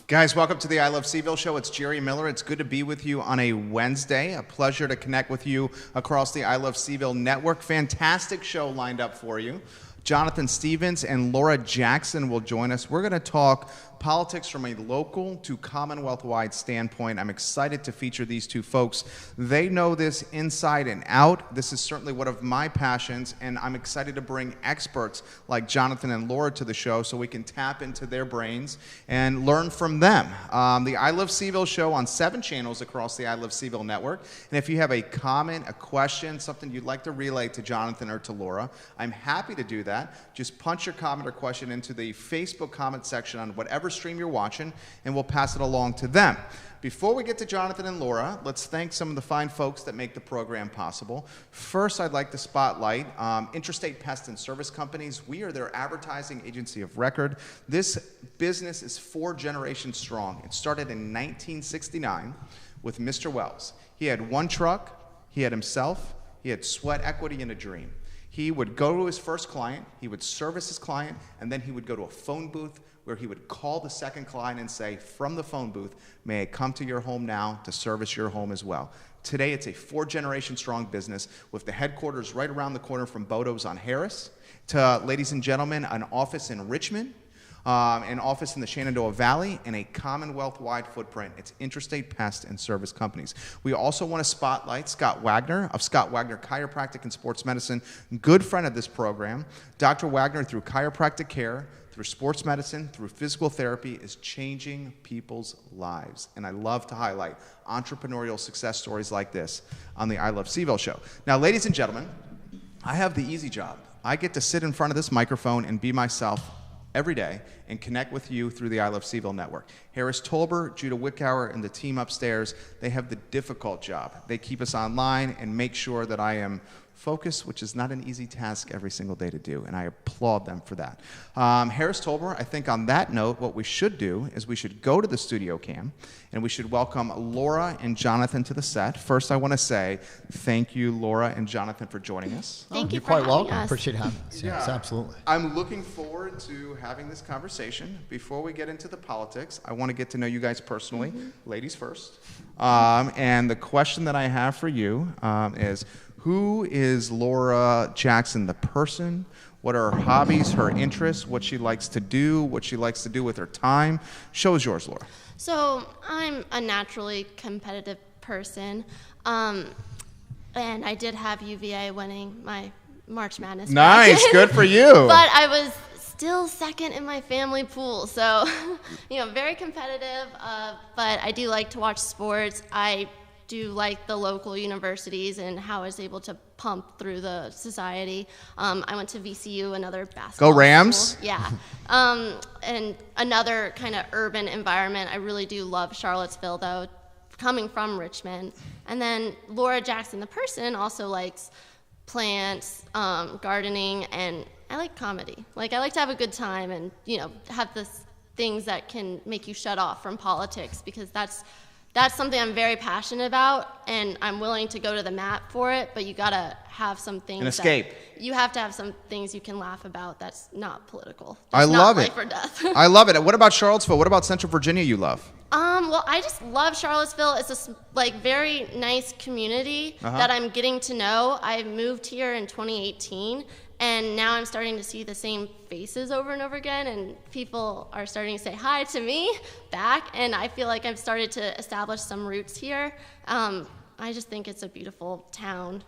Guys, welcome to the I Love CVille Show. It's Jerry Miller. It's good to be with you on a Wednesday. A pleasure to connect with you across the I Love CVille network. Fantastic show lined up for you. Jonathan Stevens and Laura Jackson will join us. We're going to talk politics from a local to Commonwealth-wide standpoint. I'm excited to feature these two folks. They know this inside and out. This is certainly one of my passions, and I'm excited to bring experts like Jonathan and Laura to the show so we can tap into their brains and learn from them. The I Love CVille Show on 7 channels across the I Love CVille network. And if you have a comment, a question, something you'd like to relay to Jonathan or to Laura, I'm happy to do that. Just punch your comment or question into the Facebook comment section on whatever stream you're watching, and we'll pass it along to them. Before we get to Jonathan and Laura, let's thank some of the fine folks that make the program possible. First, I'd like to spotlight Intrastate Pest and Service Companies. We are their advertising agency of record. This business is 4 generations strong. It started in 1969 with Mr. Wells. He had 1 truck, he had himself, he had sweat equity and a dream. He would go to his first client, he would service his client, and then he would go to a phone booth where he would call the second client and say, from the phone booth, may I come to your home now to service your home as well. Today, it's a 4-generation strong business with the headquarters right around the corner from Boden's on Harris to, ladies and gentlemen, an office in Richmond, an office in the Shenandoah Valley, and a Commonwealth-wide footprint. It's Intrastate Pest and Service Companies. We also want to spotlight Scott Wagner of Scott Wagner Chiropractic and Sports Medicine, good friend of this program. Dr. Wagner, through chiropractic care, through sports medicine, through physical therapy, is changing people's lives. And I love to highlight entrepreneurial success stories like this on the I Love CVille Show. Now, ladies and gentlemen, I have the easy job. I get to sit in front of this microphone and be myself every day and connect with you through the I Love CVille network. Harris Tolber, Judah Wickower, and the team upstairs, they have the difficult job. They keep us online and make sure that I am focused, which is not an easy task every single day to do, and I applaud them for that. Harris Tolber, I think on that note, what we should do is we should go to the studio cam, and we should welcome Laura and Jonathan to the set. First, I want to say thank you, Laura and Jonathan, for joining us. Thank you You're for quite having welcome. us. Appreciate having us. Yes, absolutely. I'm looking forward to having this conversation. Before we get into the politics, I want to get to know you guys personally. Ladies first. And the question that I have for you is, who is Laura Jackson, the person? What are her hobbies, her interests, what she likes to do, what she likes to do with her time? Show is yours, Laura. So I'm a naturally competitive person, and I did have UVA winning my March Madness. Nice, bracket. good for you. But I was still second in my family pool, so very competitive. But I do like to watch sports. I do like the local universities and how I was able to pump through the society. I went to VCU, another basketball Go Rams! school. Yeah. And another kind of urban environment. I really do love Charlottesville, though, coming from Richmond. And then Laura Jackson, the person, also likes plants, gardening, and I like comedy. Like, I like to have a good time and, have this things that can make you shut off from politics, because that's something I'm very passionate about, and I'm willing to go to the mat for it, but you gotta have some things. An escape. You have to have some things you can laugh about that's not political. I That's love not it. life or death. I love it. What about Charlottesville? What about Central Virginia you love? Well, I just love Charlottesville. It's a very nice community that I'm getting to know. I moved here in 2018, and now I'm starting to see the same faces over and over again, and people are starting to say hi to me back, and I feel like I've started to establish some roots here. I just think it's a beautiful town.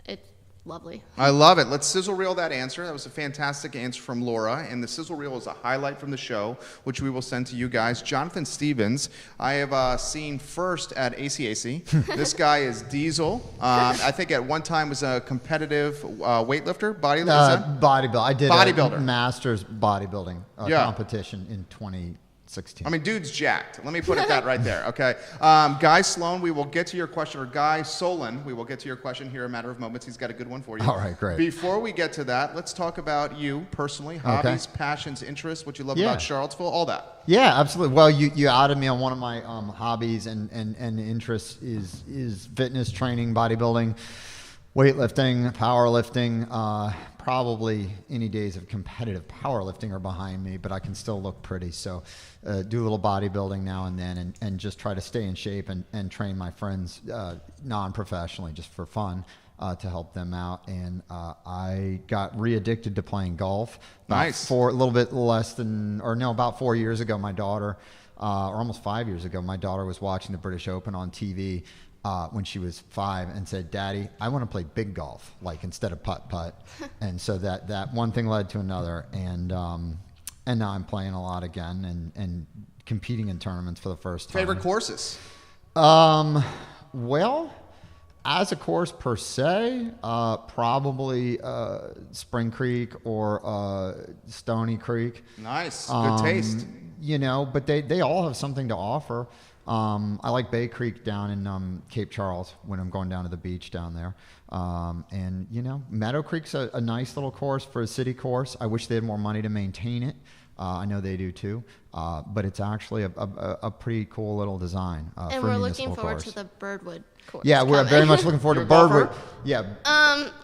It's lovely. I love it. Let's sizzle reel that answer. That was a fantastic answer from Laura, and the sizzle reel is a highlight from the show, which we will send to you guys. Jonathan Stevens, I have seen first at ACAC. This guy is Diesel. I think at one time was a competitive weightlifter, bodybuilder. Bodybuilder. I did Bodybuilder. a master's bodybuilding competition in 2016. I mean, dude's jacked. Let me put it that right there, okay? Guy Sloan, we will get to your question, or Guy Solon, we will get to your question here in a matter of moments. He's got a good one for you. All right, great. Before we get to that, let's talk about you personally, hobbies, passions, interests, what you love about Charlottesville, all that. Yeah, absolutely. Well, you outed me on one of my hobbies and interests is fitness training, bodybuilding, weightlifting, powerlifting, probably any days of competitive powerlifting are behind me, but I can still look pretty. So do a little bodybuilding now and then, and just try to stay in shape and train my friends non-professionally, just for fun. To help them out, and I got re-addicted to playing golf. Nice. About 4 years ago, my daughter, or almost 5 years ago, my daughter was watching the British Open on TV when she was 5, and said, "Daddy, I want to play big golf, like instead of putt." And so that one thing led to another, and now I'm playing a lot again and competing in tournaments for the first time. Favorite courses? Well, as a course per se, probably Spring Creek or Stony Creek. Nice, good taste. But they all have something to offer. I like Bay Creek down in Cape Charles when I'm going down to the beach down there. And Meadow Creek's a nice little course for a city course. I wish they had more money to maintain it. I know they do too, but it's actually a pretty cool little design. And for we're a looking forward course. to the Birdwood course. Yeah, we're very much looking forward to Birdwood. Yeah.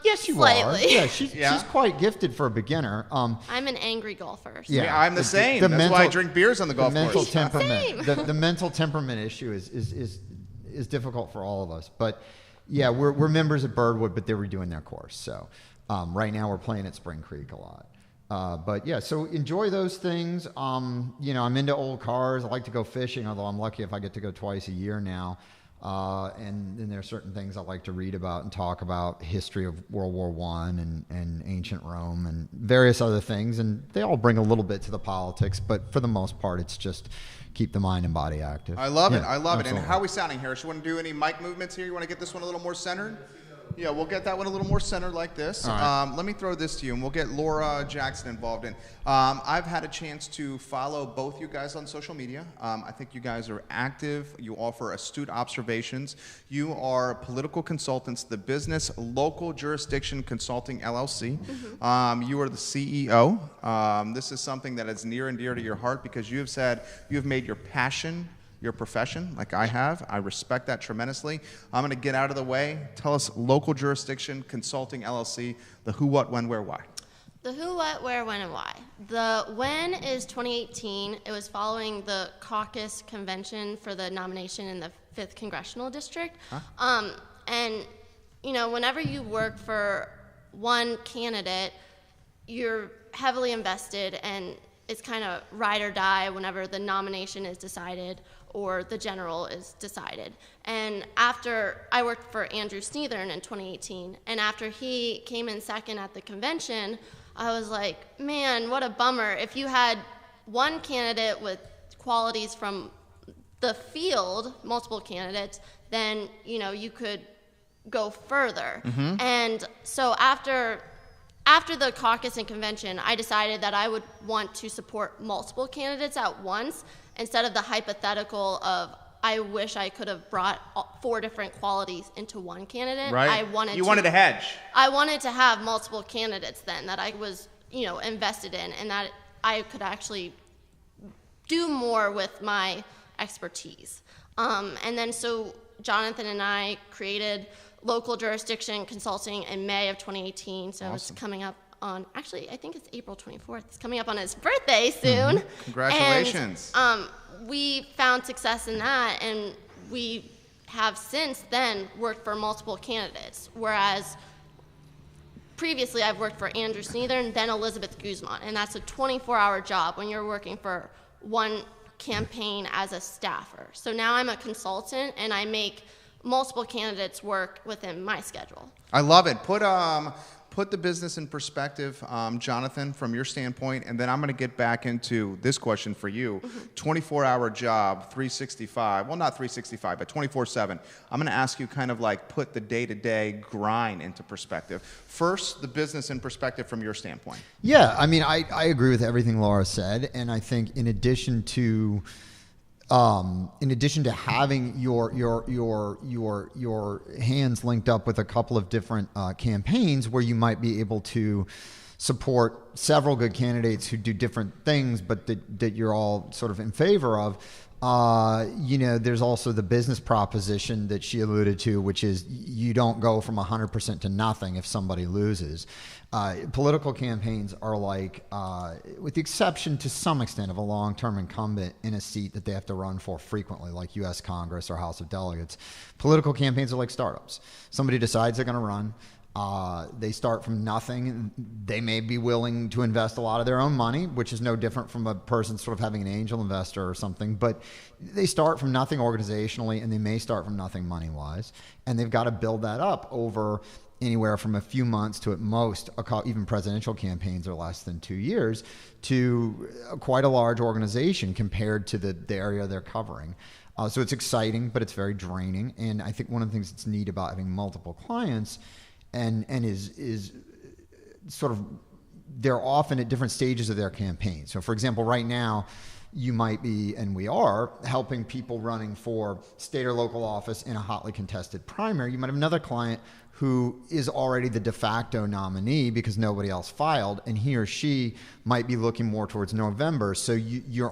Yes, You slightly. are. Yeah, she's quite gifted for a beginner. I'm an angry golfer. So. Yeah, I'm the same. That's why I drink beers on the golf mental course. temperament. The mental temperament issue is difficult for all of us. But yeah, we're members of Birdwood, but they're redoing their course. So right now we're playing at Spring Creek a lot. But yeah, so enjoy those things. I'm into old cars. I like to go fishing, although I'm lucky if I get to go twice a year now. And then there are certain things I like to read about and talk about, history of World War I and ancient Rome and various other things. And they all bring a little bit to the politics, but for the most part, it's just keep the mind and body active. I love it. Yeah, I love it. absolutely. And how are we sounding here? Should we want to do any mic movements here? You want to get this one a little more centered? Yeah, we'll get that one a little more centered like this. All right. Let me throw this to you, and we'll get Laura Jackson involved in. I've had a chance to follow both you guys on social media. I think you guys are active. You offer astute observations. You are political consultants, the business Local Jurisdiction Consulting LLC. You are the CEO. This is something that is near and dear to your heart because you have said you have made your passion your profession like I have. I respect that tremendously. I'm going to get out of the way. Tell us Local Jurisdiction Consulting LLC, the who, what, when, where, why. The who, what, where, when, and why. The when is 2018. It was following the caucus convention for the nomination in the 5th Congressional District. And, whenever you work for one candidate, you're heavily invested, and it's kind of ride or die whenever the nomination is decided or the general is decided. And after I worked for Andrew Sneathern in 2018, and after he came in second at the convention, I was like, man, what a bummer. If you had one candidate with qualities from the field, multiple candidates, then you could go further. And so after the caucus and convention, I decided that I would want to support multiple candidates at once instead of the hypothetical of I wish I could have brought 4 different qualities into one candidate. Right. You wanted to hedge. I wanted to have multiple candidates then that I was, invested in, and that I could actually do more with my expertise. And then so Jonathan and I created Local Jurisdiction Consulting in May of 2018. So Awesome. It's coming up on, actually, I think it's April 24th. It's coming up on his birthday soon. Congratulations. And we found success in that, and we have since then worked for multiple candidates, whereas previously I've worked for Andrew Sneathern, then Elizabeth Guzman, and that's a 24-hour job when you're working for one campaign as a staffer. So now I'm a consultant, and I make multiple candidates work within my schedule. I love it. Put the business in perspective, Jonathan, from your standpoint, and then I'm going to get back into this question for you. 24-hour job, 365. Well, not 365, but 24/7. I'm going to ask you kind of like put the day-to-day grind into perspective. First, the business in perspective from your standpoint. Yeah, I mean, I agree with everything Laura said, and I think in addition to having your hands linked up with a couple of different campaigns where you might be able to support several good candidates who do different things, but that you're all sort of in favor of. There's also the business proposition that she alluded to, which is you don't go from 100% to nothing if somebody loses. Political campaigns are like, with the exception to some extent of a long-term incumbent in a seat that they have to run for frequently, like U.S. Congress or House of Delegates, political campaigns are like startups. Somebody decides they're going to run. They start from nothing. They may be willing to invest a lot of their own money, which is no different from a person sort of having an angel investor or something. But they start from nothing organizationally, and they may start from nothing money-wise. And they've got to build that up over anywhere from a few months to at most, even presidential campaigns are less than 2 years, to quite a large organization compared to the area they're covering. So it's exciting, but it's very draining. And I think one of the things that's neat about having multiple clients and is sort of, they're often at different stages of their campaign. So for example, right now, you might be, and we are, helping people running for state or local office in a hotly contested primary. You might have another client who is already the de facto nominee because nobody else filed, and he or she might be looking more towards November. So you're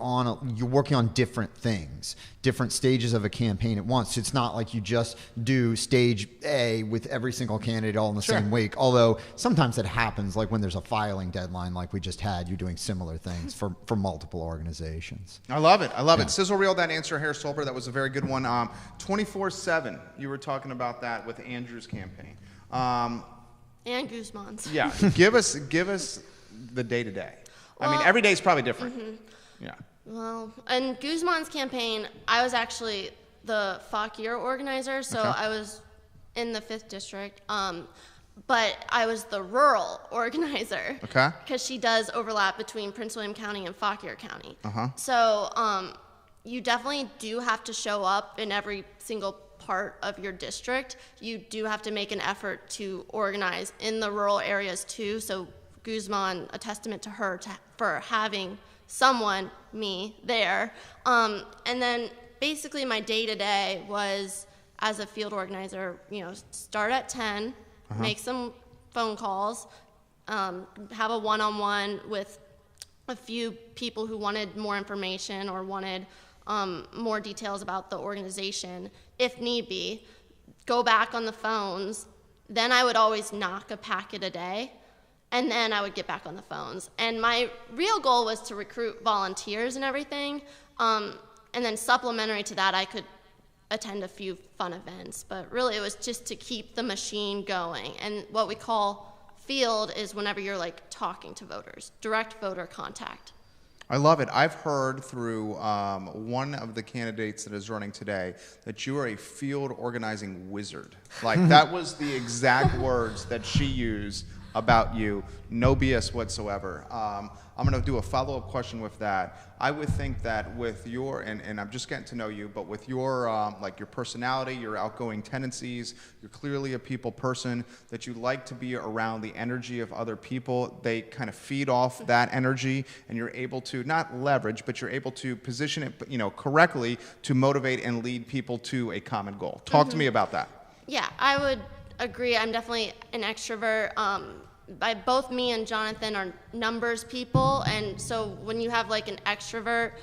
working on different things, different stages of a campaign at once. So it's not like you just do stage A with every single candidate all in the same week. Although sometimes that happens, like when there's a filing deadline like we just had, you're doing similar things for multiple organizations. I love it. I love it. Sizzle reel that answer, Harris Stolper. That was a very good one. 24/7. You were talking about that with Andrew's campaign. And Guzman's. Yeah. give us the day-to-day. I mean, every day is probably different. Yeah. Well, in Guzman's campaign, I was actually the Fauquier organizer, so I was in the 5th district. But I was the rural organizer. Okay. Because she does overlap between Prince William County and Fauquier County. So you definitely do have to show up in every single part of your district. You do have to make an effort to organize in the rural areas too. So Guzman, a testament to her for having someone, me, there. And then basically my day-to-day was, as a field organizer, start at 10, make some phone calls, have a one-on-one with a few people who wanted more information or wanted more details about the organization, if need be, go back on the phones. Then I would always knock a packet a day, and then I would get back on the phones. And my real goal was to recruit volunteers and everything, and then supplementary to that, I could attend a few fun events. But really, it was just to keep the machine going. And what we call field is whenever you're like talking to voters, direct voter contact. I love it. I've heard through one of the candidates that is running today that you are a field organizing wizard. Like, that was the exact words that she used about you. No BS whatsoever. I'm going to do a follow-up question with that. I would think that with your, and I'm just getting to know you, but with your, like your personality, your outgoing tendencies, you're clearly a people person, that you like to be around the energy of other people. They kind of feed off that energy, and you're able to, not leverage, but you're able to position it, correctly to motivate and lead people to a common goal. Talk to me about that. Yeah, I would agree. I'm definitely an extrovert. Both me and Jonathan are numbers people, and so when you have like an extrovert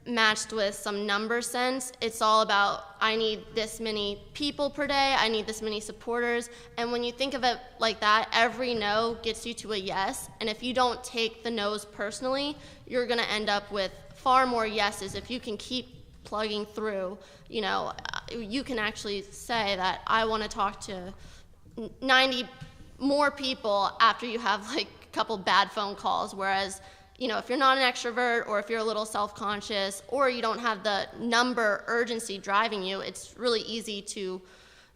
matched with some number sense, it's all about, I need this many people per day, I need this many supporters, and when you think of it like that, every no gets you to a yes, and if you don't take the no's personally, you're going to end up with far more yeses. If you can keep plugging through, you can actually say that I want to talk to 90 more people after you have like a couple bad phone calls. Whereas, if you're not an extrovert, or if you're a little self-conscious, or you don't have the number urgency driving you, it's really easy to,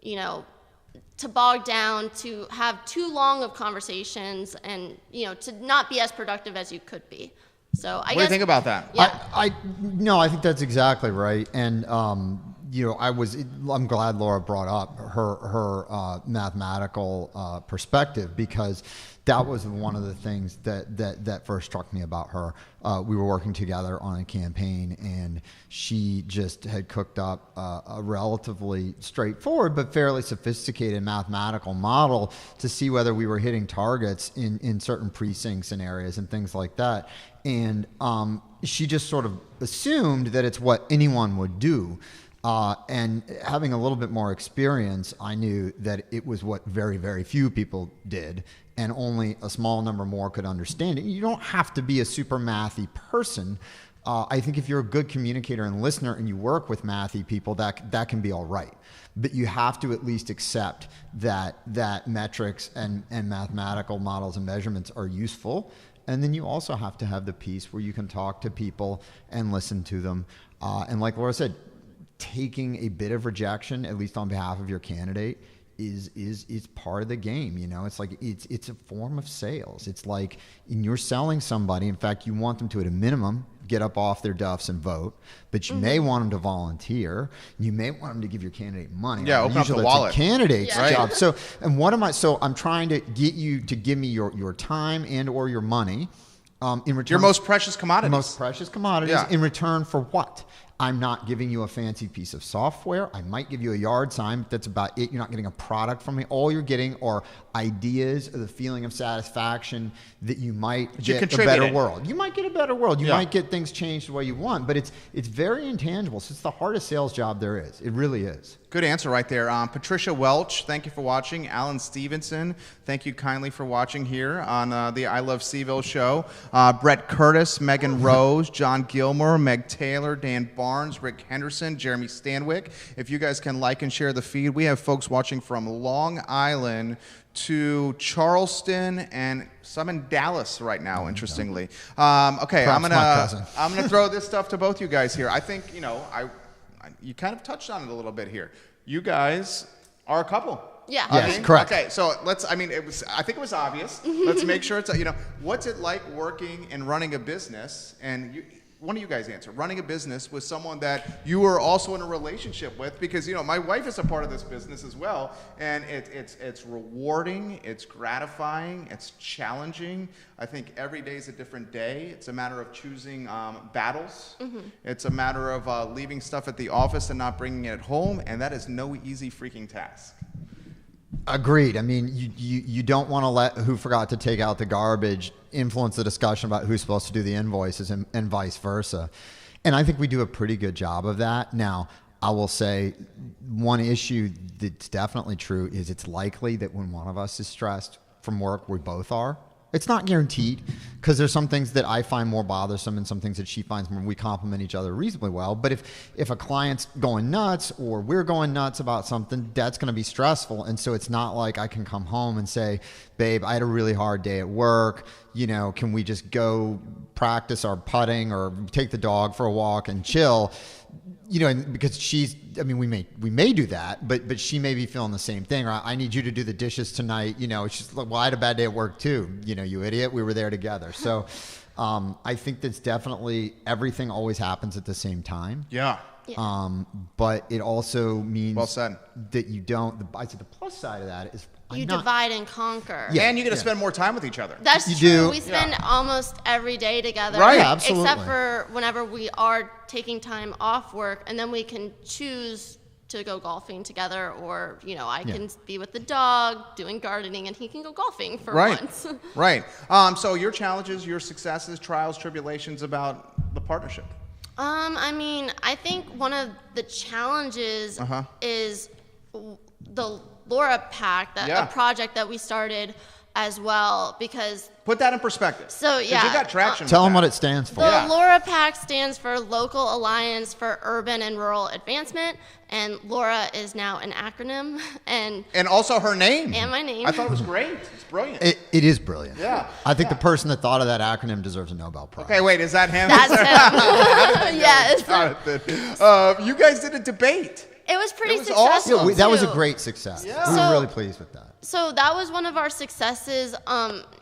to bog down, to have too long of conversations, and, to not be as productive as you could be. So I guess. What do you think about that? Yeah. I think that's exactly right. And, I'm glad Laura brought up her mathematical perspective, because that was one of the things that first struck me about her. We were working together on a campaign, and she just had cooked up a relatively straightforward but fairly sophisticated mathematical model to see whether we were hitting targets in certain precincts and areas and things like that. And she just sort of assumed that it's what anyone would do. And having a little bit more experience, I knew that it was what very, very few people did, and only a small number more could understand it. You don't have to be a super mathy person. I think if you're a good communicator and listener and you work with mathy people, that can be all right. But you have to at least accept that metrics and mathematical models and measurements are useful. And then you also have to have the piece where you can talk to people and listen to them. And like Laura said, taking a bit of rejection, at least on behalf of your candidate, is part of the game. It's like it's a form of sales. It's like you're selling somebody. In fact, you want them to, at a minimum, get up off their duffs and vote, but you may want them to volunteer. You may want them to give your candidate money. Yeah, open up the wallet. It's a candidate's job. So, and so I'm trying to get you to give me your time and or your money in return. Your most precious commodities. Most precious commodities. Yeah. In return for what? I'm not giving you a fancy piece of software. I might give you a yard sign, but that's about it. You're not getting a product from me. All you're getting are ideas or the feeling of satisfaction that you might get a better world. You might get a better world. You might get things changed the way you want, but it's very intangible. So it's the hardest sales job there is. It really is. Good answer right there. Patricia Welch, thank you for watching. Alan Stevenson, thank you kindly for watching here on the I Love CVille show. Brett Curtis, Megan Rose, John Gilmore, Meg Taylor, Dan Barnes, Rick Henderson, Jeremy Stanwyck. If you guys can like and share the feed, we have folks watching from Long Island to Charleston and some in Dallas right now, interestingly. Okay, I'm gonna throw this stuff to both you guys here. I think, you kind of touched on it a little bit here. You guys are a couple. Yeah. Yes, correct. Okay, so I think it was obvious. Let's make sure it's, what's it like working and running a business? And one of you guys answer. Running a business with someone that you were also in a relationship with, because my wife is a part of this business as well, and it's rewarding, it's gratifying, it's challenging. I think every day is a different day. It's a matter of choosing battles. Mm-hmm. It's a matter of leaving stuff at the office and not bringing it home, and that is no easy freaking task. Agreed. I mean, you don't want to let who forgot to take out the garbage influence the discussion about who's supposed to do the invoices and vice versa. And I think we do a pretty good job of that. Now, I will say one issue that's definitely true is it's likely that when one of us is stressed from work, we both are. It's not guaranteed, because there's some things that I find more bothersome and some things that she finds more. We complement each other reasonably well. But if a client's going nuts or we're going nuts about something, that's going to be stressful. And so it's not like I can come home and say, babe, I had a really hard day at work. Can we just go practice our putting or take the dog for a walk and chill? And because we may do that, but she may be feeling the same thing. Or I need you to do the dishes tonight. She's like, well, I had a bad day at work too. You idiot. We were there together. So I think that's definitely, everything always happens at the same time. Yeah. But it also means well said. That you don't, I said the plus side of that is divide and conquer. Yeah, and you get to spend more time with each other. That's true. We spend almost every day together. Right, absolutely. Except for whenever we are taking time off work, and then we can choose to go golfing together, or I can be with the dog doing gardening, and he can go golfing for once. Right. So your challenges, your successes, trials, tribulations about the partnership. I think one of the challenges is the Laura Pack, a project that we started as well, because... Put that in perspective. So, you got traction. Tell them what it stands for. The Laura Pack stands for Local Alliance for Urban and Rural Advancement, and Laura is now an acronym. And also her name. And my name. I thought it was great. It's brilliant. It is brilliant. Yeah. I think the person that thought of that acronym deserves a Nobel Prize. Okay, wait, is that him? That's him. Yes. You guys did a debate. It was pretty successful. Awesome. Yeah, that was a great success. Yeah. We were really pleased with that. So that was one of our successes.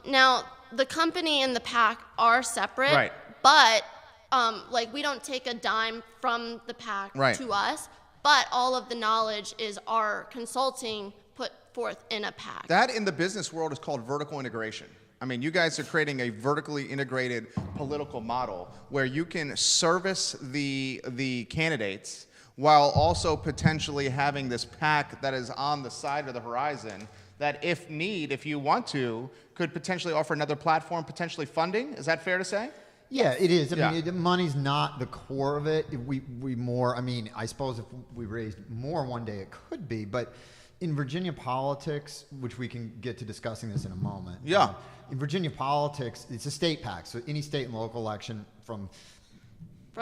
Now, the company and the PAC are separate, right. But we don't take a dime from the PAC to us. but all of the knowledge is our consulting put forth in a PAC. That in the business world is called vertical integration. I mean, you guys are creating a vertically integrated political model where you can service the candidates while also potentially having this PAC that is on the side of the horizon that if you want to, could potentially offer another platform, potentially funding. Is that fair to say? Yeah, it is. I Yeah. mean, money's not the core of it. We more, I mean, I suppose if we raised more one day, it could be. But in Virginia politics, which we can get to discussing this in a moment. Yeah. In Virginia politics, it's a state PAC. So any state and local election from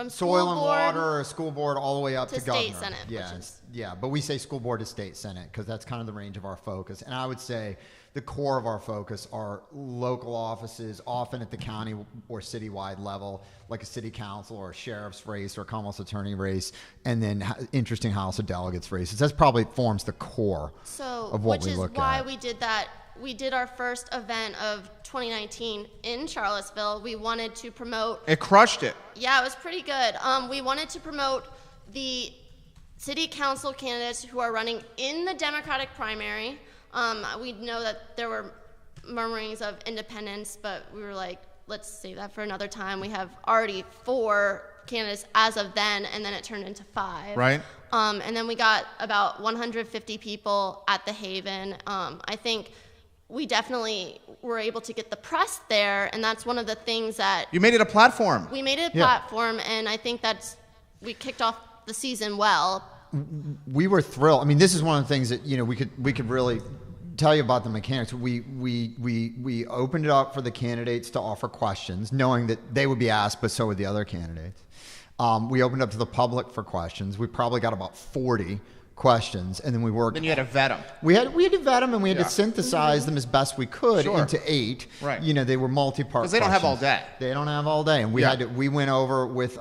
soil and water or school board all the way up to governor. state senate. Yeah, but we say school board to state senate because that's kind of the range of our focus. And I would say the core of our focus are local offices, often at the county or citywide level, like a city council or a sheriff's race or a Commonwealth attorney race, and then interesting House of Delegates races. That probably forms the core of what we look at. Which is why we did that. We did our first event of 2019 in Charlottesville. We wanted to promote. It crushed it. Yeah, it was pretty good. We wanted to promote the city council candidates who are running in the Democratic primary. We know that there were murmurings of independence, but we were like, let's save that for another time. We have already 4 candidates as of then, and then it turned into 5. Right. And then we got about 150 people at the Haven. I think we definitely were able to get the press there, and that's one of the things that You made it a platform. we made it a platform, and I think we kicked off the season well. We were thrilled. I mean, this is one of the things that we could really tell you about the mechanics. We opened it up for the candidates to offer questions, knowing that they would be asked, but so would the other candidates. We opened up to the public for questions. We probably got about 40 questions, and then we worked. Then you had to vet them. We had to vet them, and we had to synthesize them as best we could into 8. Right. They were multi-part. Because they don't have all day. They don't have all day, and we went over with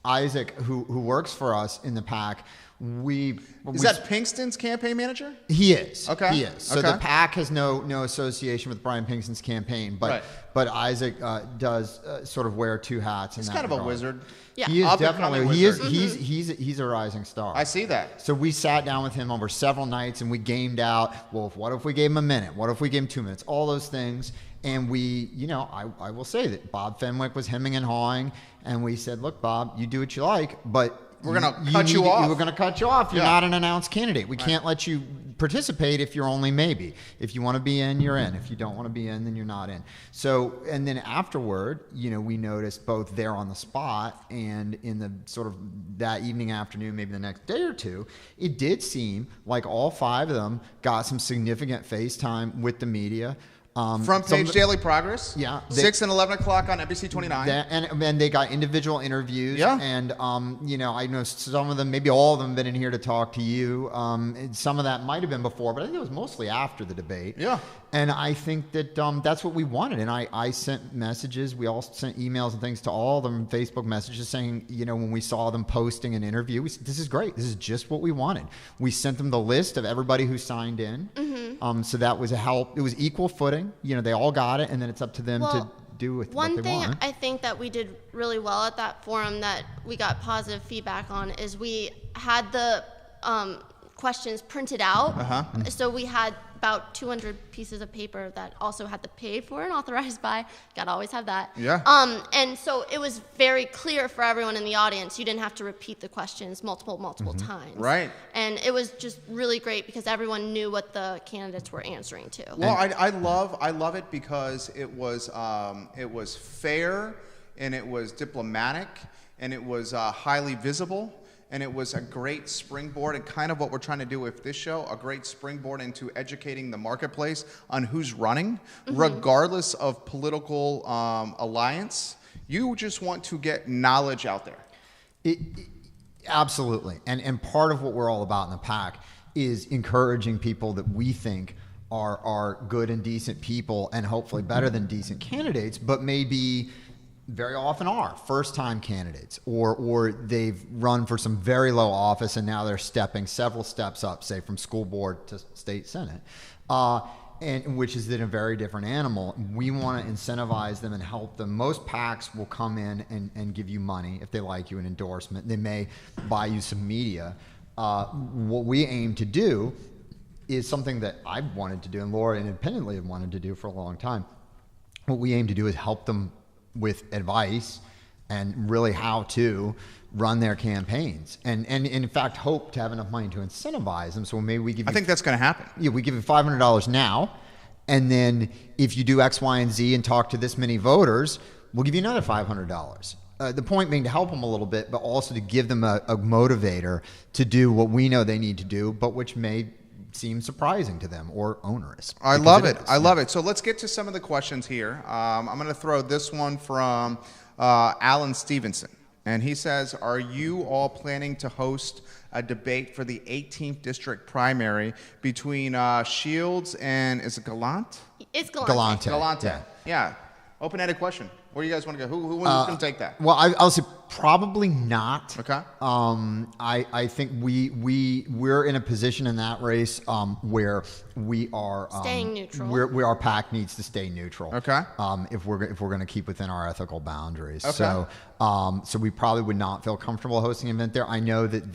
Isaac, who works for us in the PAC. Is that Pinkston's campaign manager? He is. Okay. He is. So the PAC has no association with Brian Pinkston's campaign, but Isaac does sort of wear 2 hats. He's kind of a wizard. Yeah. He is definitely. He is. Wizard. He's a rising star. I see that. So we sat down with him over several nights, and we gamed out. Well, what if we gave him a minute? What if we gave him 2 minutes? All those things. And we, I will say that Bob Fenwick was hemming and hawing, and we said, "Look, Bob, you do what you like, but we're going to cut you off. We're going to cut you off. You're not an announced candidate. We can't let you participate if you're only maybe. If you want to be in, you're in. If you don't want to be in, then you're not in." So, and then afterward, we noticed both there on the spot and in the sort of that evening, afternoon, maybe the next day or two, it did seem like all 5 of them got some significant FaceTime with the media. Front page Daily Progress. Yeah. 6 and 11 o'clock on NBC 29. And they got individual interviews. Yeah. And, I know some of them, maybe all of them, been in here to talk to you. And some of that might have been before, but I think it was mostly after the debate. Yeah. And I think that that's what we wanted. And I sent messages. We all sent emails and things to all of them, Facebook messages saying, when we saw them posting an interview, we said, this is great. This is just what we wanted. We sent them the list of everybody who signed in. Mm-hmm. So that was a help. It was equal footing. They all got it, and then it's up to them to do with what they want. One thing I think that we did really well at that forum that we got positive feedback on is we had the questions printed out. Uh-huh. So we had about 200 pieces of paper that also had the paid for and authorized by. Gotta always have that. Yeah. And so it was very clear for everyone in the audience. You didn't have to repeat the questions multiple times. Right. And it was just really great because everyone knew what the candidates were answering to. Well, I love it because it was fair, and it was diplomatic, and it was highly visible. And it was a great springboard, and kind of what we're trying to do with this show, a great springboard into educating the marketplace on who's running, regardless of political alliance. You just want to get knowledge out there. Absolutely. And part of what we're all about in the PAC is encouraging people that we think are good and decent people, and hopefully better than decent candidates, but maybe very often are first-time candidates, or they've run for some very low office and now they're stepping several steps up, say from school board to state senate, and which is then a very different animal. We want to incentivize them and help them. Most PACs will come in and give you money if they like you, an endorsement. They may buy you some media. What we aim to do is something that I've wanted to do, and Laura independently have wanted to do for a long time. What we aim to do is help them with advice and really how to run their campaigns, and in fact hope to have enough money to incentivize them. So maybe we give you, I think that's going to happen. Yeah, we give you $500 now, and then if you do X, Y, and Z and talk to this many voters, we'll give you another $500. The point being to help them a little bit, but also to give them a motivator to do what we know they need to do, but which may seem surprising to them or onerous. I love it. I love it. So let's get to some of the questions here. I'm going to throw this one from Alan Stevenson. And he says, are you all planning to host a debate for the 18th district primary between Shields and, is it Gallant? It's Galante. Galante. Yeah. Open-ended question. Where do you guys want to go? Who's going to take that? Well, I'll say probably not. Okay. I think we're in a position in that race where we are staying neutral. Where our PAC needs to stay neutral. Okay. If we're going to keep within our ethical boundaries. Okay. So we probably would not feel comfortable hosting an event there. I know that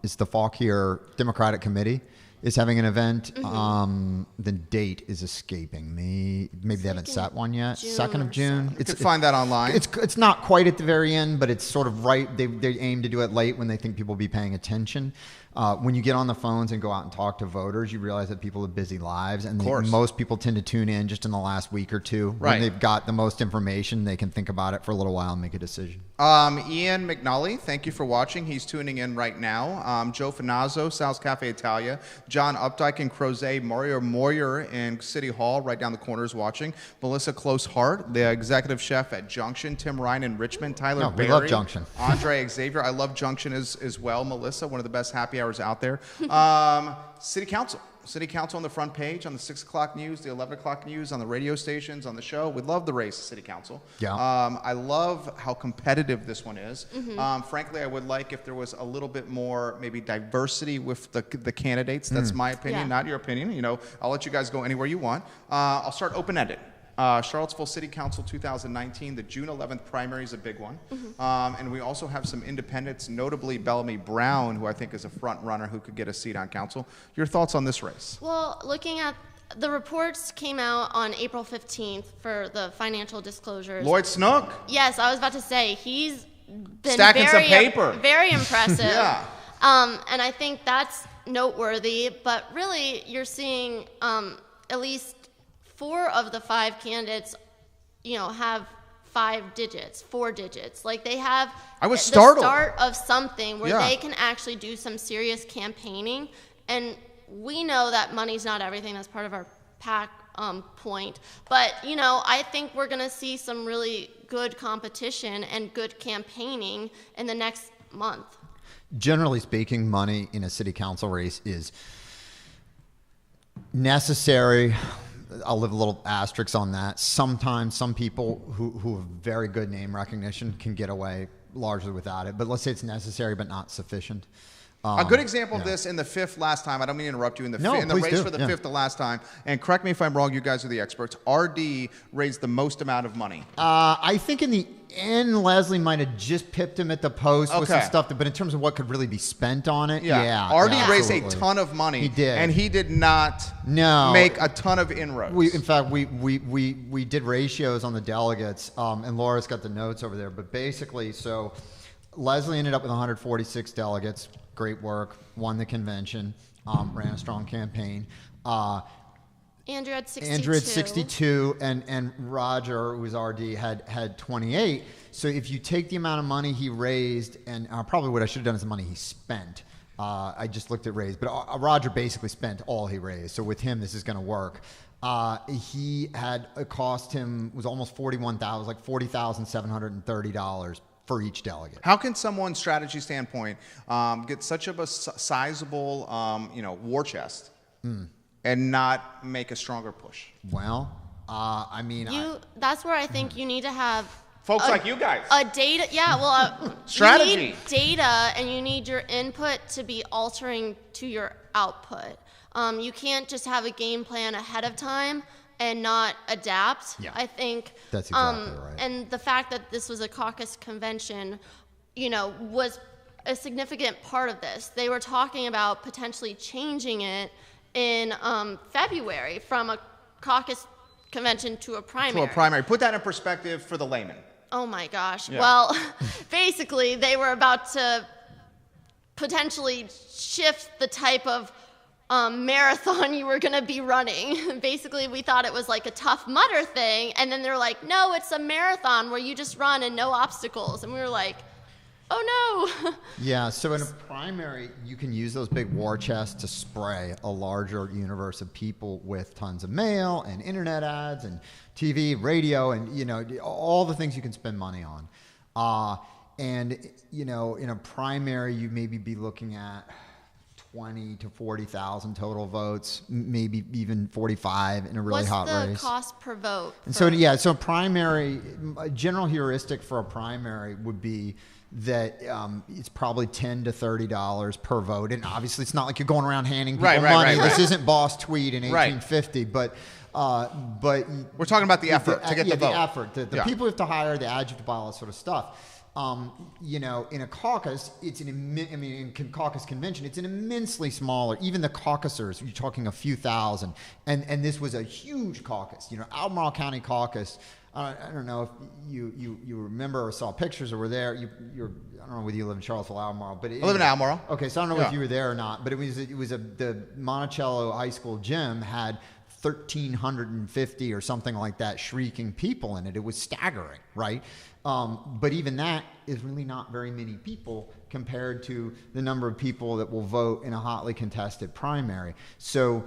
it's the Fauquier Democratic Committee is having an event. The date is escaping me. Maybe they haven't set one yet. 2nd of June. You can find that online. It's not quite at the very end, but it's sort of right. They aim to do it late when they think people will be paying attention. When you get on the phones and go out and talk to voters, you realize that people have busy lives, and most people tend to tune in just in the last week or two. Right. When they've got the most information, they can think about it for a little while and make a decision. Ian McNully, thank you for watching. He's tuning in right now. Joe Finazzo, Sal's Cafe Italia. John Updike in Crozet. Mario Moyer in City Hall, right down the corner, is watching. Melissa Close-Hart, the executive chef at Junction. Tim Ryan in Richmond. Tyler Berry. We love Junction. Andre Xavier. I love Junction as well. Melissa, one of the best happy hours out there. City Council. City Council on the front page, on the 6 o'clock news, the 11 o'clock news, on the radio stations, on the show. We love the race, City Council. Yeah. I love how competitive this one is. Frankly, I would like if there was a little bit more maybe diversity with the candidates. That's my opinion, not your opinion. You know, I'll let you guys go anywhere you want. I'll start open-ended. Charlottesville City Council 2019, the June 11th primary is a big one. And we also have some independents, notably Bellamy Brown, who I think is a front runner who could get a seat on council. Your thoughts on this race? Well, looking at the reports came out on April 15th for the financial disclosures. Lloyd Snook. Yes, I was about to say, he's been stacking some paper. Very impressive. Yeah. And I think that's noteworthy, but really you're seeing at least 4 of the 5 candidates, have 4 digits. Like they have the start of something where they can actually do some serious campaigning. And we know that money's not everything. That's part of our PAC point. But, I think we're going to see some really good competition and good campaigning in the next month. Generally speaking, money in a city council race is necessary. I'll leave a little asterisk on that. Sometimes some people who have very good name recognition can get away largely without it. But let's say it's necessary but not sufficient. A good example of this in the 5th last time, I don't mean to interrupt you, in the race for the 5th the last time, and correct me if I'm wrong, you guys are the experts, RD raised the most amount of money. I think in the end, Leslie might have just pipped him at the post with some stuff, but in terms of what could really be spent on it, RD raised a ton of money. He did. And he did not make a ton of inroads. In fact, we did ratios on the delegates, and Laura's got the notes over there, but basically, so Leslie ended up with 146 delegates. Great work, won the convention, ran a strong campaign. Andrew had 62. Andrew had 62, and Roger, who was RD, had 28. So if you take the amount of money he raised, and probably what I should have done is the money he spent. I just looked at raised, but Roger basically spent all he raised. So with him, this is going to work. It cost him, was almost $41,000, like $40,730 for each delegate. How can someone, strategy standpoint, get such of a sizable, war chest and not make a stronger push? Well, that's where I think you need to have folks like you guys. A data, strategy. You need data, and you need your input to be altering to your output. You can't just have a game plan ahead of time and not adapt. Yeah. I think that's exactly right. And the fact that this was a caucus convention, was a significant part of this. They were talking about potentially changing it in February from a caucus convention to a primary. To a primary. Put that in perspective for the layman. Oh my gosh. Yeah. Well, basically, they were about to potentially shift the type of marathon you were going to be running. Basically, we thought it was like a Tough Mudder thing, and then they're like, no, it's a marathon where you just run and no obstacles. And we were like, oh no. Yeah, so in a primary, you can use those big war chests to spray a larger universe of people with tons of mail and internet ads and TV, radio, and, you know, all the things you can spend money on. And, you know, in a primary, you maybe be looking at 20 to 40,000 total votes, maybe even 45 in a really hot race. What's the cost per vote? And so, yeah, so primary, a general heuristic for a primary would be that it's probably $10 to $30 per vote. And obviously, it's not like you're going around handing people money. This isn't Boss Tweed in 1850, but we're talking about the effort to get the vote. The effort, the people you have to hire, the ads you have to buy, all that sort of stuff. You know, in a caucus, in caucus convention, it's an immensely smaller, even the caucusers, you're talking a few thousand. And this was a huge caucus. You know, Albemarle County caucus, I don't know if you remember or saw pictures or were there. I don't know whether you live in Charlottesville, Albemarle. But I live in Albemarle. Okay, so I don't know if you were there or not, but the Monticello High School gym had 1,350 or something like that shrieking people in it. It was staggering, right? But even that is really not very many people compared to the number of people that will vote in a hotly contested primary. So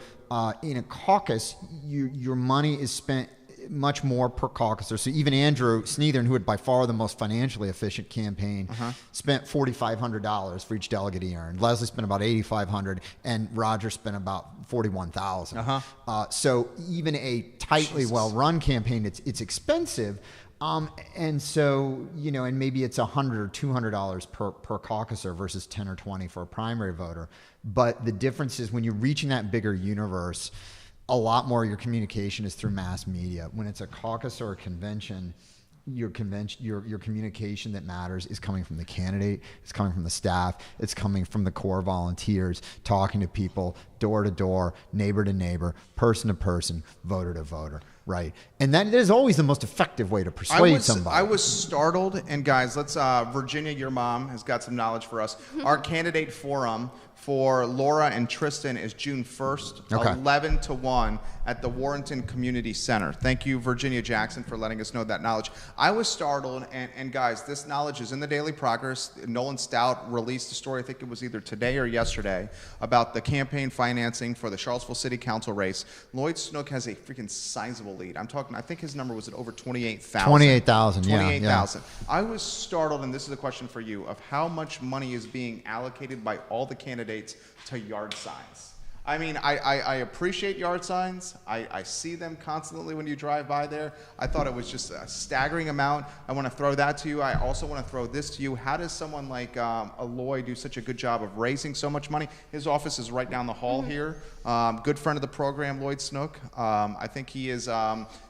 in a caucus, your money is spent much more per caucuser. So even Andrew Sneathern, who had by far the most financially efficient campaign, spent $4,500 for each delegate he earned. Leslie spent about $8,500, and Roger spent about $41,000. So even a tightly well-run campaign, it's expensive. And so, you know, and maybe it's $100 or $200 per caucuser versus 10 or 20 for a primary voter. But the difference is when you're reaching that bigger universe, a lot more of your communication is through mass media. When it's a caucus or a convention, your communication that matters is coming from the candidate, it's coming from the staff, it's coming from the core volunteers, talking to people door to door, neighbor to neighbor, person to person, voter to voter, right? And that is always the most effective way to persuade somebody. I was startled, and guys, let's Virginia, your mom has got some knowledge for us. Our candidate forum for Laura and Tristan is June 1st, 11 to 1 at the Warrenton Community Center. Thank you, Virginia Jackson, for letting us know that knowledge. I was startled, and guys, this knowledge is in the Daily Progress. Nolan Stout released a story, I think it was either today or yesterday, about the campaign financing for the Charlottesville City Council race. Lloyd Snook has a freaking sizable lead. I think his number was at over 28,000. 28,000, yeah. 28,000. I was startled, and this is a question for you, of how much money is being allocated by all the candidates to yard signs. I mean, I appreciate yard signs. I see them constantly when you drive by there. I thought it was just a staggering amount. I want to throw that to you. I also want to throw this to you. How does someone like Aloy do such a good job of raising so much money? His office is right down the hall here. Good friend of the program, Lloyd Snook. I think he is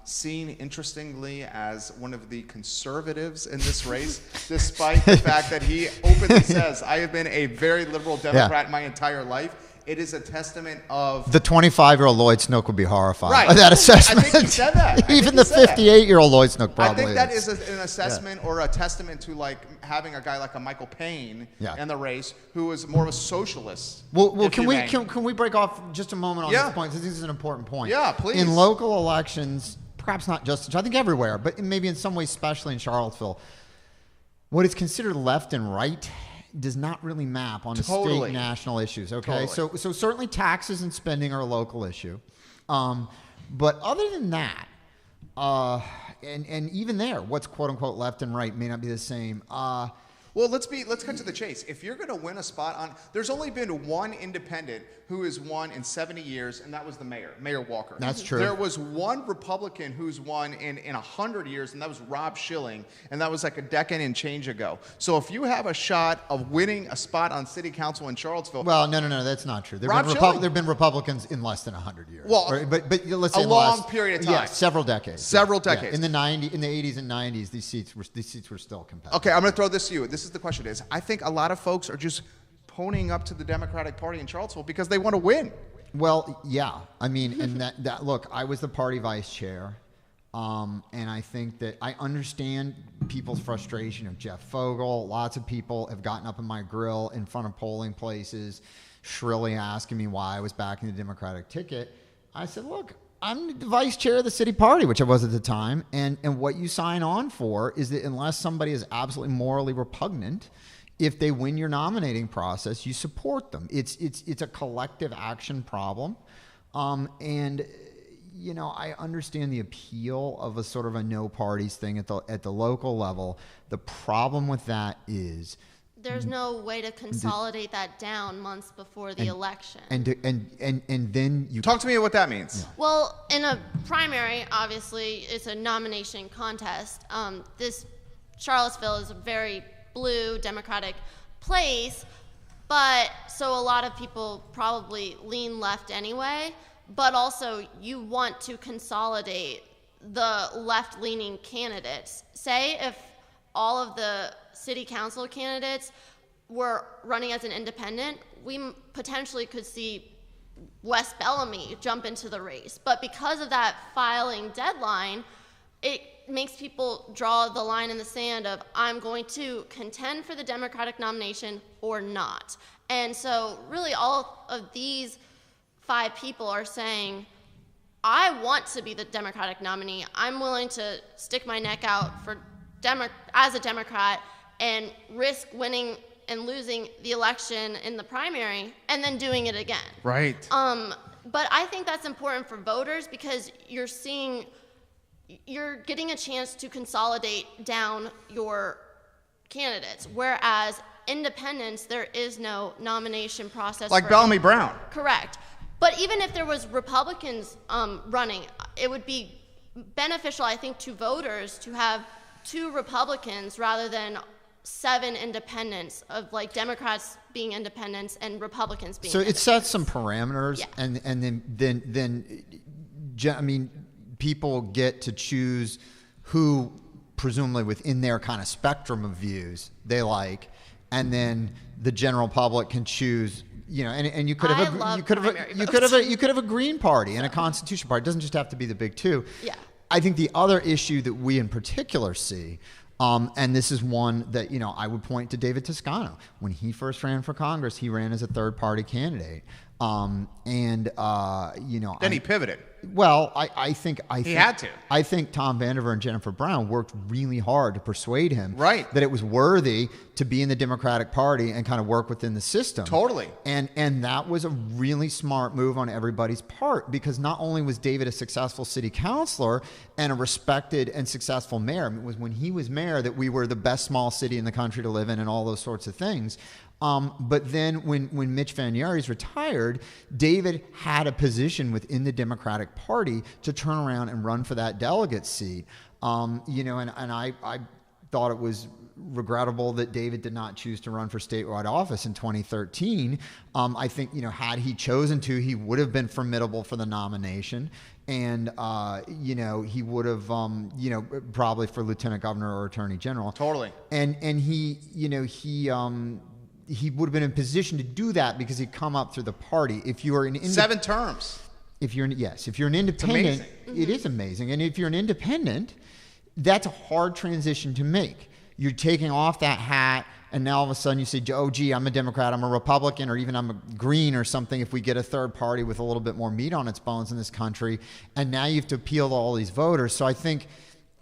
seen, interestingly, as one of the conservatives in this race, despite the fact that he openly says, I have been a very liberal Democrat my entire life. It is a testament of... The 25-year-old Lloyd Snook would be horrified by that assessment. I think he said that. Even the 58-year-old Lloyd Snook probably I think that is an assessment or a testament to like having a guy like a Michael Payne in the race who is more of a socialist. Well, can we break off just a moment on this point? Because this is an important point. Yeah, please. In local elections, perhaps not just, I think everywhere, but maybe in some ways, especially in Charlottesville, what is considered left and right does not really map on state national issues. Okay, so certainly taxes and spending are a local issue, but other than that, and even there, what's quote unquote left and right may not be the same. Well, let's cut to the chase. If you're going to win a spot on, there's only been one independent who has won in 70 years, and that was the Mayor Walker. That's true. There was one Republican who's won in 100 years, and that was Rob Schilling, and that was like a decade and change ago. So if you have a shot of winning a spot on City Council in Charlottesville, well, no, that's not true. There have been Republicans in less than 100 years. Well, right? but let's say a long period of time. Yeah, several decades. Several decades. Yeah. In the 80s and 90s, these seats were still competitive. Okay, I'm going to throw this to you. This is the question is, I think a lot of folks are just ponying up to the Democratic Party in Charlottesville because they want to win. Well, yeah. I mean, and that look, I was the party vice chair. And I think that I understand people's frustration of Jeff Fogel. Lots of people have gotten up in my grill in front of polling places, shrilly asking me why I was backing the Democratic ticket. I said, look, I'm the vice chair of the city party, which I was at the time. And what you sign on for is that unless somebody is absolutely morally repugnant, if they win your nominating process, you support them. It's a collective action problem. And you know, I understand the appeal of a sort of a no parties thing at the local level. The problem with that is there's no way to consolidate that down months before the election. And then you talk to me what that means. Yeah. Well, in a primary, obviously, it's a nomination contest. This Charlottesville is a very blue Democratic place, but so a lot of people probably lean left anyway. But also, you want to consolidate the left-leaning candidates. Say if all of the city council candidates were running as an independent, we potentially could see Wes Bellamy jump into the race. But because of that filing deadline, it makes people draw the line in the sand of, I'm going to contend for the Democratic nomination or not. And so really all of these 5 people are saying, I want to be the Democratic nominee. I'm willing to stick my neck out for as a Democrat and risk winning and losing the election in the primary and then doing it again. Right. But I think that's important for voters because you're getting a chance to consolidate down your candidates, whereas independents, there is no nomination process. Like Bellamy Brown. Correct. But even if there was Republicans running, it would be beneficial, I think, to voters to have 2 Republicans rather than 7 independents, of like Democrats being independents and Republicans being independents. So it sets some parameters, yeah. and then I mean, people get to choose who, presumably within their kind of spectrum of views, they like, and then the general public can choose. You know, and you could have a Green Party and a Constitution Party. It doesn't just have to be the big 2. Yeah. I think the other issue that we in particular see, and this is one that, you know, I would point to David Toscano. When he first ran for Congress, he ran as a third-party candidate. You know, then he pivoted. Well, I think he had to. I think Tom Vandiver and Jennifer Brown worked really hard to persuade him that it was worthy to be in the Democratic Party and kind of work within the system. Totally. And that was a really smart move on everybody's part, because not only was David a successful city councilor and a respected and successful mayor, I mean, it was when he was mayor that we were the best small city in the country to live in and all those sorts of things. But then when Mitch Van Uries retired, David had a position within the Democratic Party to turn around and run for that delegate seat. You know, and I thought it was regrettable that David did not choose to run for statewide office in 2013. I think, you know, had he chosen to, he would have been formidable for the nomination. And, you know, he would have, you know, probably for lieutenant governor or attorney general. Totally. And he, you know, he would have been in position to do that because he'd come up through the party. If you are an 7 terms. If you're an independent, it is amazing. And if you're an independent, that's a hard transition to make. You're taking off that hat, and now all of a sudden you say, oh, gee, I'm a Democrat, I'm a Republican, or even I'm a Green or something if we get a third party with a little bit more meat on its bones in this country. And now you have to appeal to all these voters. So I think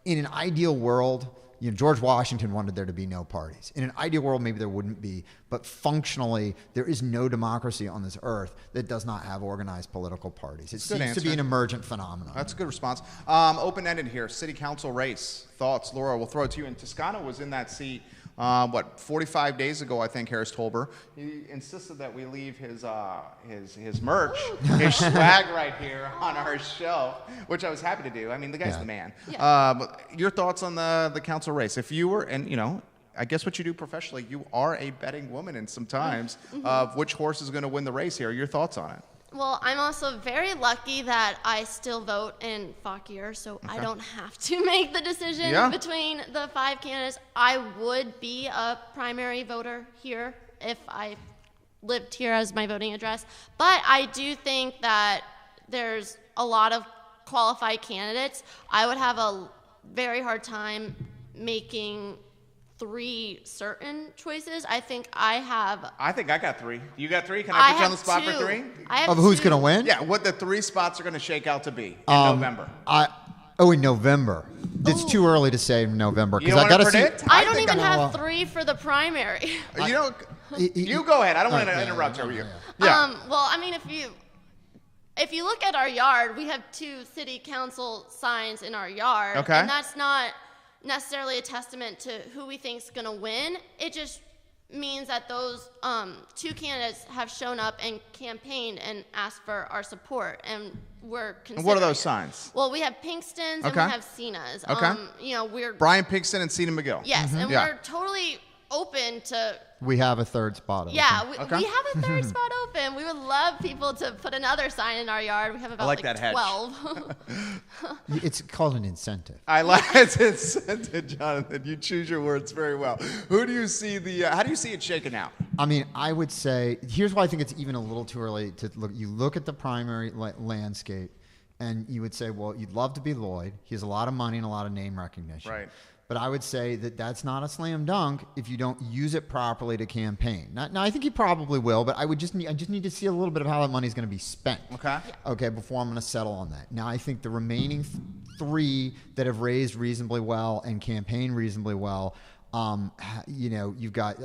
in an ideal world, you know, George Washington wanted there to be no parties. In an ideal world, maybe there wouldn't be, but functionally, there is no democracy on this earth that does not have organized political parties. It seems to be an emergent phenomenon. That's a good response. Open-ended here, city council race. Thoughts, Laura? We'll throw it to you. And Toscano was in that seat, 45 days ago, I think, Harris Tolber. He insisted that we leave his merch, his swag right here on our show, which I was happy to do. I mean, the guy's the man. Yeah. Your thoughts on the council race? If you were, and you know, I guess what you do professionally, you are a betting woman in sometimes of which horse is going to win the race here. Your thoughts on it? Well, I'm also very lucky that I still vote in Fauquier, so I don't have to make the decision between the 5 candidates. I would be a primary voter here if I lived here as my voting address. But I do think that there's a lot of qualified candidates. I would have a very hard time making 3 certain choices. I think I got 3. You got 3? Can I put you on the spot 2. for 3? Of who's going to win? Yeah, what the 3 spots are going to shake out to be in November. In November. It's too early to say in November because I got to see. I don't even have 3 for the primary. You go ahead. I don't want to interrupt her. Well, I mean, if you look at our yard, we have 2 city council signs in our yard, and that's not necessarily a testament to who we think is going to win. It just means that those 2 candidates have shown up and campaigned and asked for our support, and we're considering. And what are those signs? Well, we have Pinkston's and we have Cena's. We're Brian Pinkston and Cena McGill. Yes, and we're totally open to. We have a 3rd spot open. Yeah, we have a 3rd spot open. We would love people to put another sign in our yard. We have about that hedge. 12. It's called an incentive. I like it. Incentive, Jonathan. You choose your words very well. Who do you see how do you see it shaking out? I mean, I would say, here's why I think it's even a little too early to look. You look at the primary landscape, and you would say, well, you'd love to be Lloyd. He has a lot of money and a lot of name recognition. Right. But I would say that that's not a slam dunk if you don't use it properly to campaign. Now I think he probably will, but I just need to see a little bit of how that money is going to be spent. Okay, before I'm going to settle on that. Now I think the remaining 3 that have raised reasonably well and campaigned reasonably well, you've got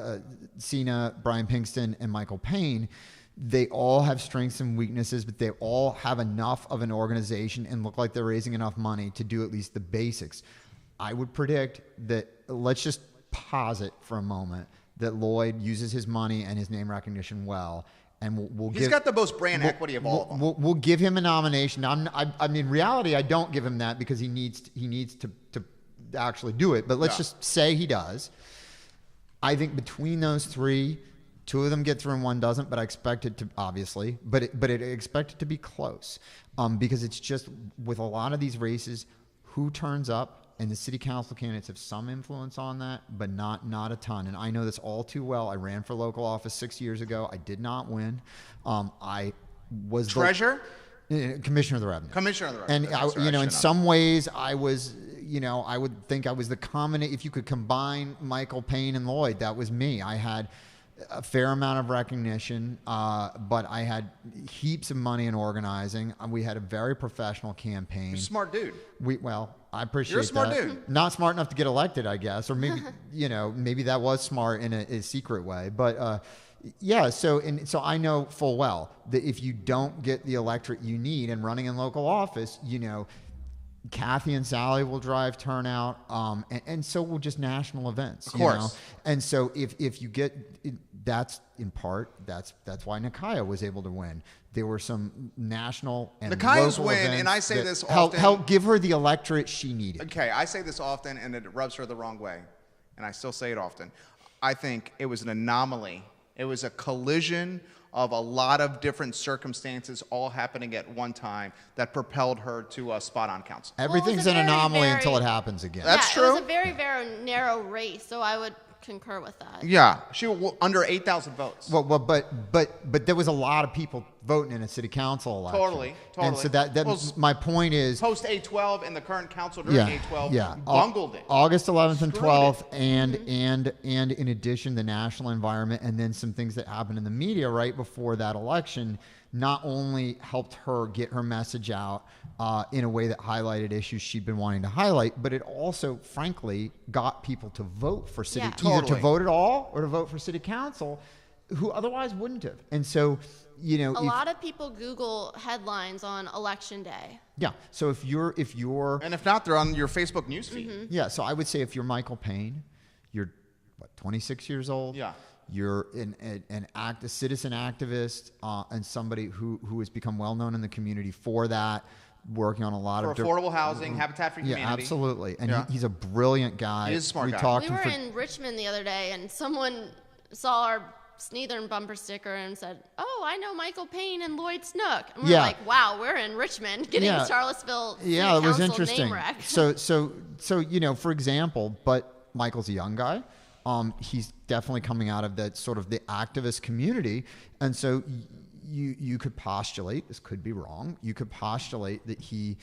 Cena, Brian Pinkston, and Michael Payne. They all have strengths and weaknesses, but they all have enough of an organization and look like they're raising enough money to do at least the basics. I would predict that, let's just posit for a moment, that Lloyd uses his money and his name recognition well, and He's got the most brand equity of all of them. We'll give him a nomination. I mean, in reality, I don't give him that because he needs to actually do it. But let's just say he does. I think between those 3, 2 of them get through and 1 doesn't. But I expect it to, obviously, but I expect it to be close because it's just with a lot of these races, who turns up. And the city council candidates have some influence on that, but not a ton. And I know this all too well. I ran for local office 6 years ago. I did not win. I was Treasurer? Commissioner of the Revenue. Commissioner of the Revenue. And in some ways, I was, I would think I was the combination. If you could combine Michael Payne and Lloyd, that was me. I had a fair amount of recognition, but I had heaps of money in organizing. We had a very professional campaign. You're a smart dude. I appreciate that. You're a smart dude. Not smart enough to get elected, I guess, or maybe maybe that was smart in a secret way. But so I know full well that if you don't get the electorate you need and running in local office, Kathy and Sally will drive turnout, and so will just national events. Of course. And so if you get, that's in part that's why Nikaya was able to win. There were some national and Nikaya's local win, events and I say this often. Help give her the electorate she needed. Okay, I say this often, and it rubs her the wrong way, and I still say it often. I think it was an anomaly. It was a collision of a lot of different circumstances all happening at one time that propelled her to a spot on council. Everything's an anomaly until it happens again. That's true. It was a very, very narrow race, so I would concur with that. Yeah, she under 8,000 votes. Well, but there was a lot of people voting in a city council election. Totally. And so my point is, post 812 and the current council during 812 bungled it. August 11th and 12th, and in addition, the national environment, and then some things that happened in the media right before that election, not only helped her get her message out in a way that highlighted issues she'd been wanting to highlight, but it also, frankly, got people to vote for city, either to vote at all or to vote for city council, who otherwise wouldn't have. And so, a lot of people Google headlines on election day. Yeah. So if you're, and if not, they're on your Facebook newsfeed. Mm-hmm. Yeah. So I would say if you're Michael Payne, you're 26 years old. Yeah. You're a citizen activist, and somebody who has become well known in the community for that, working on a lot of affordable housing, Habitat for Humanity. Yeah, absolutely. And he's a brilliant guy. He is a smart guy. We were in Richmond the other day, and someone saw our Sneathern bumper sticker and said, "Oh, I know Michael Payne and Lloyd Snook." And we're Yeah. like, "Wow, we're in Richmond getting Charlottesville City Yeah, it was Council interesting. name rec." So you know, for example, but Michael's a young guy. He's definitely coming out of that sort of the activist community, and so you could postulate, this could be wrong, you could postulate that he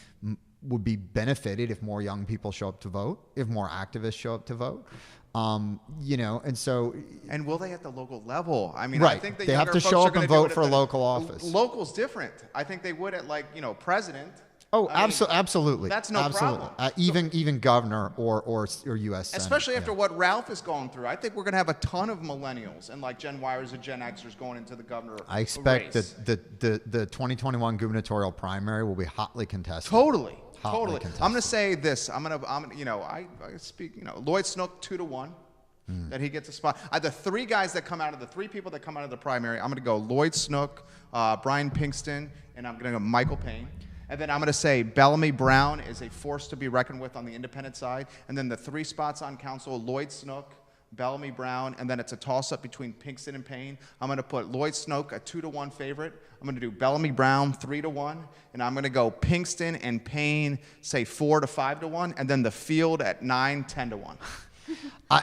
would be benefited if more young people show up to vote, if more activists show up to vote. You know, and so. And will they at the local level? I mean, right. I think the they have younger to folks show are up gonna and do vote it for a at the- local office. Local's different. I think they would at, like, you know, president. Oh, I mean, absolutely. That's no absolutely. problem. Even governor or U.S. Senate. Especially after what Ralph has gone through. I think we're going to have a ton of millennials and like Gen Yers and Gen Xers going into the governor I expect race. that the 2021 gubernatorial primary will be hotly contested. Totally. Hotly I'm contested. going to say this. You know, I speak, you know, Lloyd Snook 2-1. That he gets a spot. The three people that come out of the primary, I'm going to go Lloyd Snook, Brian Pinkston, and I'm going to go Michael Payne. And then I'm going to say Bellamy Brown is a force to be reckoned with on the independent side. And then the 3 spots on council, Lloyd Snook, Bellamy Brown, and then it's a toss-up between Pinkston and Payne. I'm going to put Lloyd Snook a 2-1 favorite. I'm going to do Bellamy Brown 3-1, and I'm going to go Pinkston and Payne, say 4 to 5-1, and then the field at 9-10-1.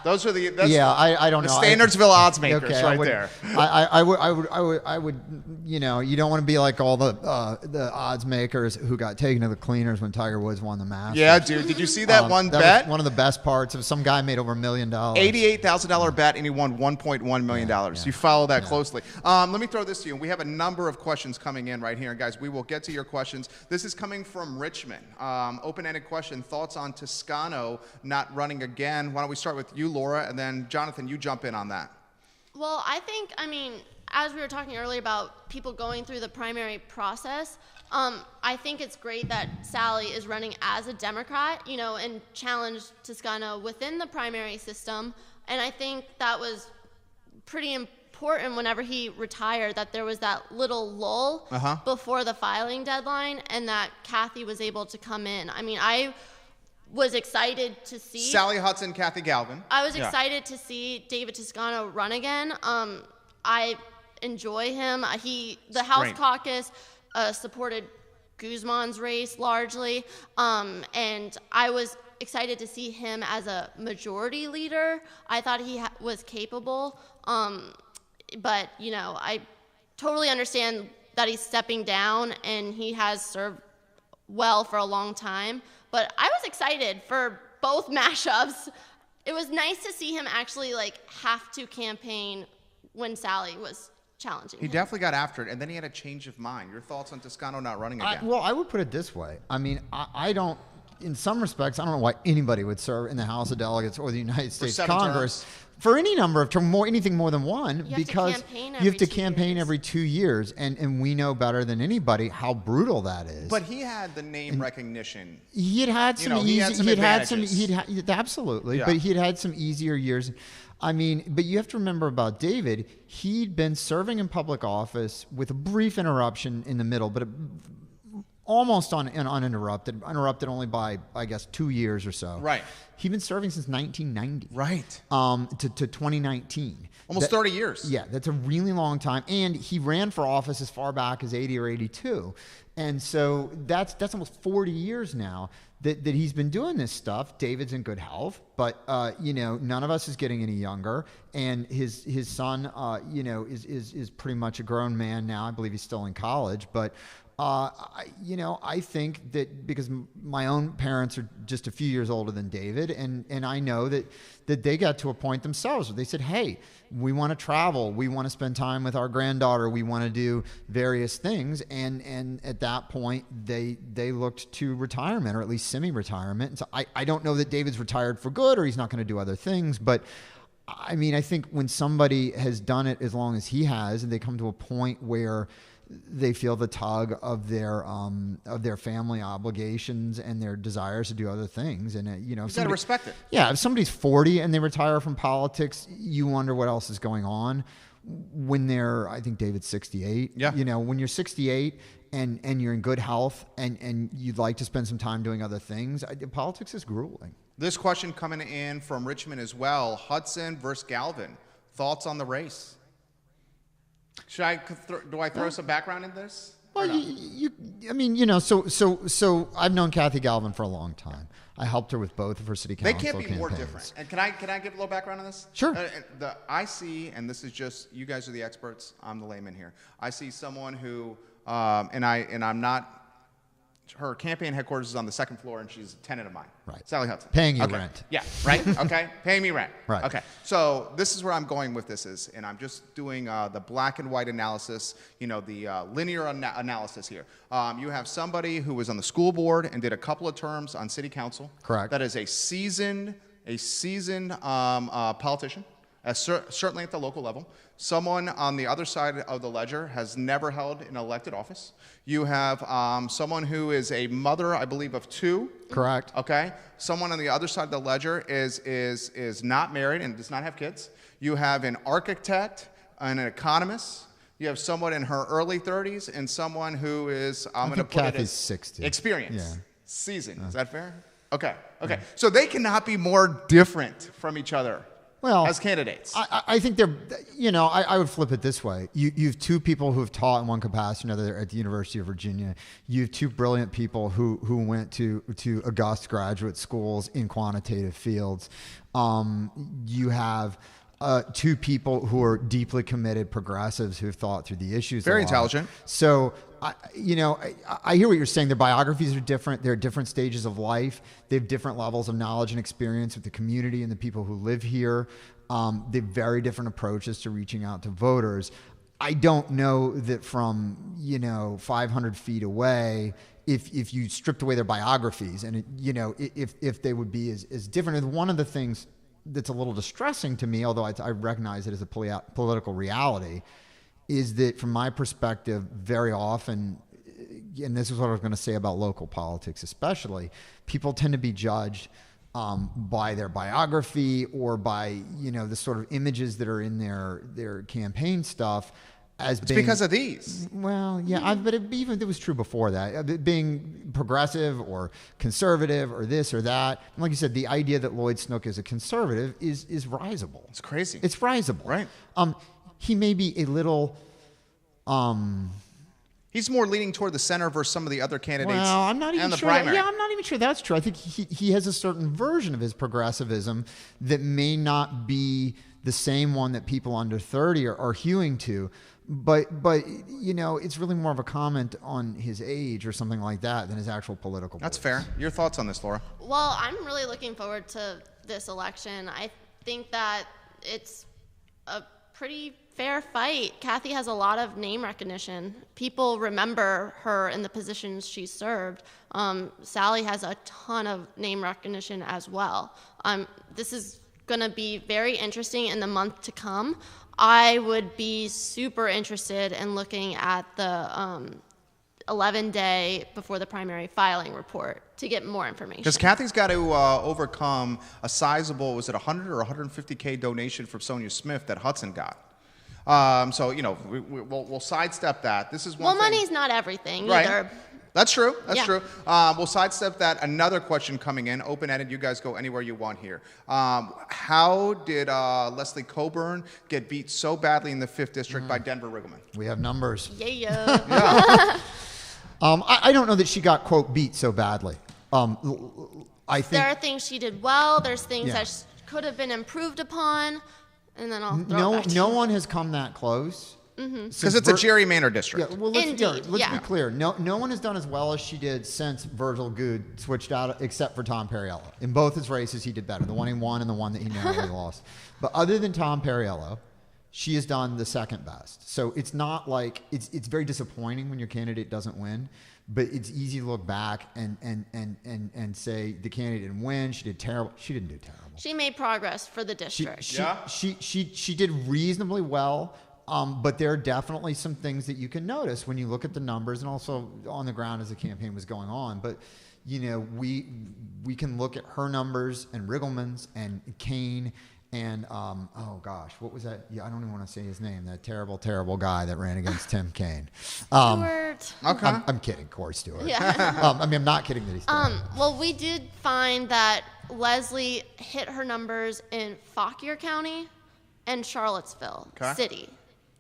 Those are the I don't the know. Standardsville odds makers okay, there. I would, you know, you don't want to be like all the odds makers who got taken to the cleaners when Tiger Woods won the Masters. Yeah, dude. Did you see that one that bet? Was one of the best parts of some guy made over $1 million. $88,000 bet, and he won $1.1 million. Yeah. You follow that closely. Let me throw this to you. We have a number of questions coming in right here. And guys, we will get to your questions. This is coming from Richmond. Open-ended question. Thoughts on Toscano not running again? Why don't we start with you, Laura, and then Jonathan, you jump in on that. Well, I mean, as we were talking earlier about people going through the primary process, I think it's great that Sally is running as a Democrat, you know, and challenged Toscano within the primary system. And I think that was pretty important whenever he retired, that there was that little lull before the filing deadline, and that Kathy was able to come in. I mean, I was excited to see Sally Hudson, Kathy Galvin. I was excited to see David Toscano run again. I enjoy him. The House caucus supported Guzman's race largely, and I was excited to see him as a majority leader. I thought he was capable, but you know, I totally understand that he's stepping down, and he has served well for a long time. But I was excited for both mashups. It was nice to see him actually like have to campaign when Sally was challenging He him. definitely got after it, and then he had a change of mind. Your thoughts on Toscano not running again? Well, I would put it this way. I mean, I don't, in some respects, I don't know why anybody would serve in the House of Delegates or the United States 7 Congress terms. for any number of terms, anything more than one, You have to because campaign you have every to 2 campaign years. every 2 years, and we know better than anybody how brutal that is. But he had the name recognition. He had some he had some advantages. Absolutely, Yeah. but he'd had some easier years. I mean, but you have to remember about David. He'd been serving in public office with a brief interruption in the middle, but almost uninterrupted, interrupted only by, I guess, 2 years or so. Right. He'd been serving since 1990. Right. To 2019. Almost 30 years. Yeah, that's a really long time. And he ran for office as far back as 80 or 82. And so that's almost 40 years now that he's been doing this stuff. David's in good health, but you know, none of us is getting any younger. And his son, you know, is pretty much a grown man now. I believe he's still in college, but you know, I think that because my own parents are just a few years older than David, and I know that they got to a point themselves where they said, hey, we want to travel, we want to spend time with our granddaughter, we want to do various things, and at that point they looked to retirement, or at least semi-retirement. And so I don't know that David's retired for good or he's not going to do other things, but I mean, I think when somebody has done it as long as he has, and they come to a point where they feel the tug of their family obligations and their desires to do other things, and you know, You got to respect it. Yeah, if somebody's 40 and they retire from politics, you wonder what else is going on. When they're, I think David's 68. Yeah. You know, when you're 68 and you're in good health and you'd like to spend some time doing other things, politics is grueling. This question coming in from Richmond as well. Hudson versus Galvin. Thoughts on the race? Do I throw some background in this? Well, I mean, you know, so I've known Kathy Galvin for a long time. I helped her with both of her city council They can't be campaigns. more different. And can I give a little background on this? Sure. I see, and this is just, you guys are the experts. I'm the layman here. I see someone who, and I'm not. Her campaign headquarters is on the second floor, and she's a tenant of mine. Right. Sally Hudson. Paying you okay. rent. Yeah. Right. Okay. Paying me rent. Right. Okay. So this is where I'm going with this and I'm just doing the black and white analysis. You know, the linear analysis here. You have somebody who was on the school board and did a couple of terms on city council. Correct. That is a seasoned politician. Certainly at the local level. Someone on the other side of the ledger has never held an elected office. You have someone who is a mother, I believe, of 2. Correct. Okay. Someone on the other side of the ledger is not married and does not have kids. You have an architect, an economist. You have someone in her early 30s and someone who is, I'm going to put Kathy's it as 60. Experienced. Yeah. Seasoned. Is that fair? Okay. Okay. So they cannot be more different from each other. Well, as candidates. I think they're, you know, I would flip it this way. You have 2 people who have taught in one capacity or another at the University of Virginia. You have 2 brilliant people who went to Augusta graduate schools in quantitative fields. You have 2 people who are deeply committed progressives who have thought through the issues. Very intelligent. So, I hear what you're saying. Their biographies are different. They're at different stages of life. They have different levels of knowledge and experience with the community and the people who live here. They have very different approaches to reaching out to voters. I don't know that from, 500 feet away, if you stripped away their biographies and, if they would be as different. And one of the things that's a little distressing to me, although I recognize it as a political reality, is that from my perspective, very often, and this is what I was going to say about local politics especially, people tend to be judged by their biography or by, the sort of images that are in their campaign stuff as it's because of these. Well, yeah, but even if it was true before that, being progressive or conservative or this or that. And like you said, the idea that Lloyd Snook is a conservative is risible. It's crazy. It's risible. Right. He may be a little... He's more leaning toward the center versus some of the other candidates. Well, I'm not even sure. Primary. I'm not even sure that's true. I think he has a certain version of his progressivism that may not be the same one that people under 30 are hewing to. But it's really more of a comment on his age or something like that than his actual political That's beliefs. fair. Your thoughts on this, Laura? Well, I'm really looking forward to this election. I think that it's a pretty fair fight. Kathy has a lot of name recognition. People remember her in the positions she served. Sally has a ton of name recognition as well. This is going to be very interesting in the month to come. I would be super interested in looking at the 11-day before the primary filing report to get more information. Because Kathy's got to overcome a sizable, was it 100 or 150K donation from Sonia Smith that Hudson got. So, we'll sidestep that. This is one thing. Well, money's not everything right. either. That's true. That's Yeah. true. We'll sidestep that. Another question coming in, open-ended. You guys go anywhere you want here. How did Leslie Coburn get beat so badly in the 5th District by Denver Riggleman? We have numbers. Yeah. Yeah. I don't know that she got, quote, beat so badly. I think There are things she did well. There's things Yeah. that could have been improved upon. And then I'll throw it back to no you. one has come that close. Because it's a gerrymander district. Yeah, well, let's Indeed, be yeah. clear. No one has done as well as she did since Virgil Good switched out, except for Tom Perriello. In both his races, he did better. The one he won and the one that he narrowly lost. But other than Tom Perriello, she has done the second best. So it's not like it's very disappointing when your candidate doesn't win. But it's easy to look back and say the candidate didn't win. She did terrible. She didn't do terrible. She made progress for the district. She did reasonably well. But there are definitely some things that you can notice when you look at the numbers and also on the ground as the campaign was going on. But, we can look at her numbers and Riggleman's and Kane and, what was that? Yeah, I don't even want to say his name. That terrible, terrible guy that ran against Tim Kaine. Stewart. Okay. I'm kidding, Corey Stewart. Yeah. I'm not kidding that he's terrible. Well, we did find that Leslie hit her numbers in Fauquier County and Charlottesville City.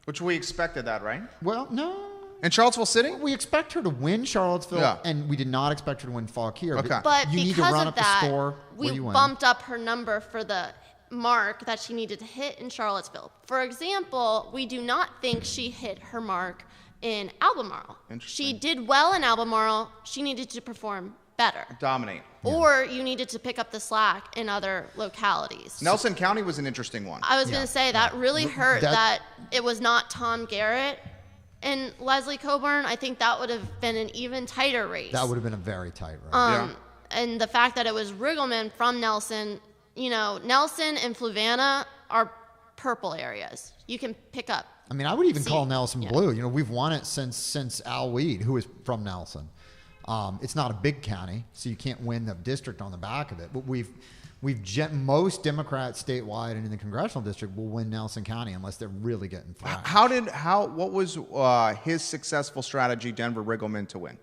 Which we expected that, right? Well, no. In Charlottesville City? We expect her to win Charlottesville, Yeah. and we did not expect her to win Fauquier. Okay. But you need to because run of up that, the score we where you win. bumped up her number for the mark that she needed to hit in Charlottesville. For example, we do not think she hit her mark in Albemarle. Interesting. She did well in Albemarle. She needed to perform better. Dominate. Or you needed to pick up the slack in other localities. Nelson County was an interesting one. I was going to say that really hurt that it was not Tom Garrett and Leslie Coburn. I think that would have been an even tighter race. That would have been a very tight race. And the fact that it was Riggleman from Nelson, you know, Nelson and Fluvanna are purple areas. You can pick up. I mean, I would even call See, Nelson yeah. blue. You know, we've won it since Al Weed, who is from Nelson. It's not a big county, so you can't win the district on the back of it. But most Democrats statewide and in the congressional district will win Nelson County unless they're really getting thrashed. What was his successful strategy, Denver Riggleman, to win?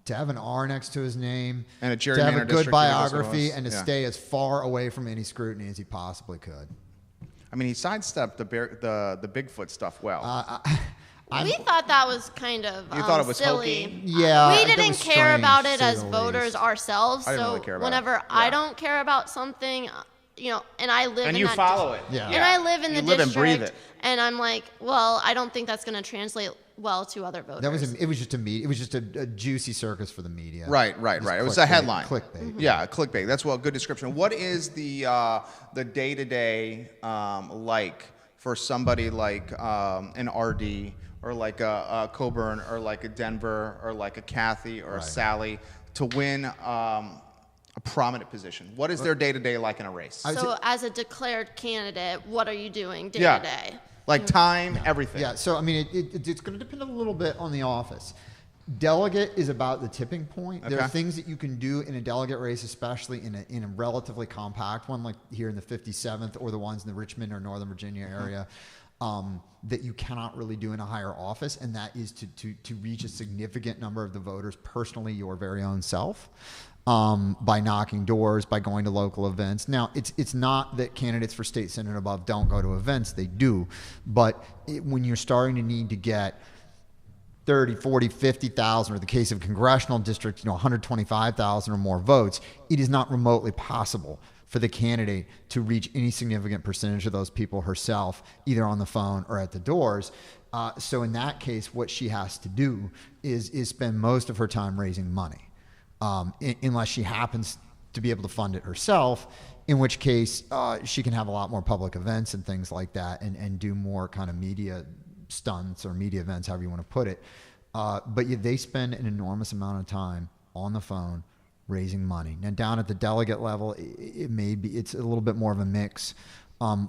To have an R next to his name, And a to have a gerrymandered good district, biography, was. and to Yeah. stay as far away from any scrutiny as he possibly could. I mean, he sidestepped the Bigfoot stuff well. We thought that was kind of You thought it was silly. hokey? Yeah, We that didn't was care strange, about to it say as the voters least. ourselves. I didn't So really care about whenever it. I Yeah. don't care about something, you know, and I live And in you that follow it. Yeah. And I live in the You live and district, breathe it. and I'm like, well, I don't think that's going to translate well to other voters. It was just a juicy circus for the media. Right. Just It was a clickbait- headline. Clickbait. Yeah, clickbait. That's a good description. What is the day-to-day like for somebody like an RD or like a Coburn or like a Denver or like a Kathy or a Right. Sally to win a prominent position? What is their day-to-day like in a race? So as a declared candidate, what are you doing day Yeah. to day? Like time, everything. Yeah, so I mean, it's going to depend a little bit on the office. Delegate is about the tipping point. There are Okay. things that you can do in a delegate race, especially in a relatively compact one, like here in the 57th or the ones in the Richmond or Northern Virginia area, that you cannot really do in a higher office, and that is to reach a significant number of the voters personally, your very own self. By knocking doors, by going to local events. Now, it's not that candidates for state senate and above don't go to events. They do. But when you're starting to need to get 30, 40, 50,000, or the case of a congressional district, 125,000 or more votes, it is not remotely possible for the candidate to reach any significant percentage of those people herself, either on the phone or at the doors. So in that case, what she has to do is spend most of her time raising money. Unless she happens to be able to fund it herself, in which case she can have a lot more public events and things like that and do more kind of media stunts or media events, however you want to put it. But they spend an enormous amount of time on the phone raising money. Now, down at the delegate level, it's a little bit more of a mix.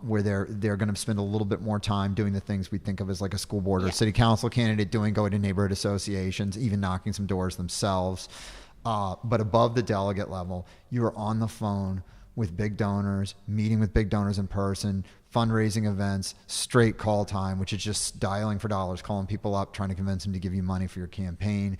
Where they're going to spend a little bit more time doing the things we think of as like a school board or a city council candidate going to neighborhood associations, even knocking some doors themselves. But above the delegate level, you are on the phone with big donors, meeting with big donors in person, fundraising events, straight call time, which is just dialing for dollars, calling people up, trying to convince them to give you money for your campaign,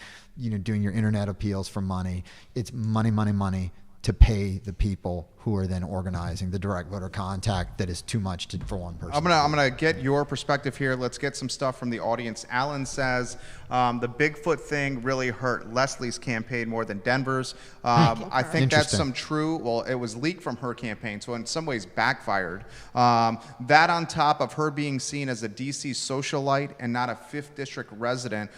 doing your internet appeals for money. It's money, money, money to pay the people who are then organizing the direct voter contact that is too much for one person. I'm gonna get your perspective here. Let's get some stuff from the audience. Alan says the Bigfoot thing really hurt Leslie's campaign more than Denver's. I think that's some true. Well, it was leaked from her campaign, so in some ways backfired. That on top of her being seen as a DC socialite and not a 5th district resident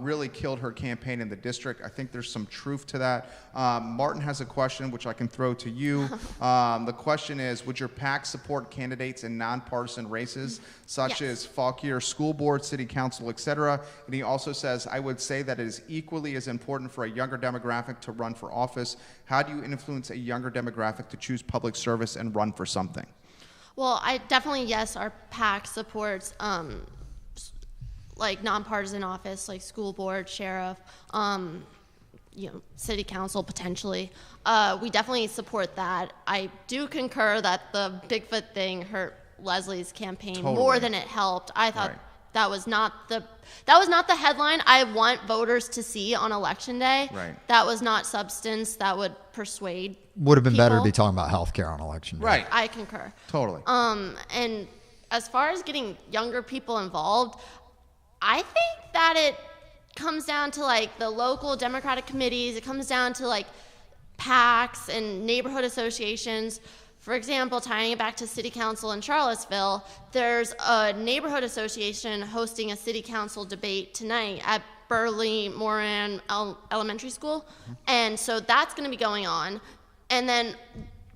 really killed her campaign in the district. I think there's some truth to that. Martin has a question which I can throw to you. The question is, would your PAC support candidates in nonpartisan races such as Fauquier School Board, City Council, etc.? And he also says, I would say that it is equally as important for a younger demographic to run for office. How do you influence a younger demographic to choose public service and run for something? Well, I definitely, yes, our PAC supports like nonpartisan office, like school board, sheriff, city council potentially. We definitely support that. I do concur that the Bigfoot thing hurt Leslie's campaign more than it helped. I thought that was not the headline I want voters to see on election day. Right. That was not substance that would persuade Would have been better to people. be talking about healthcare on election day. Right. I concur. Totally. And as far as getting younger people involved, I think that it comes down to like the local Democratic committees. It comes down to like PACs and neighborhood associations. For example, tying it back to City Council in Charlottesville, there's a neighborhood association hosting a City Council debate tonight at Burley Moran Elementary School. And so that's going to be going on. And then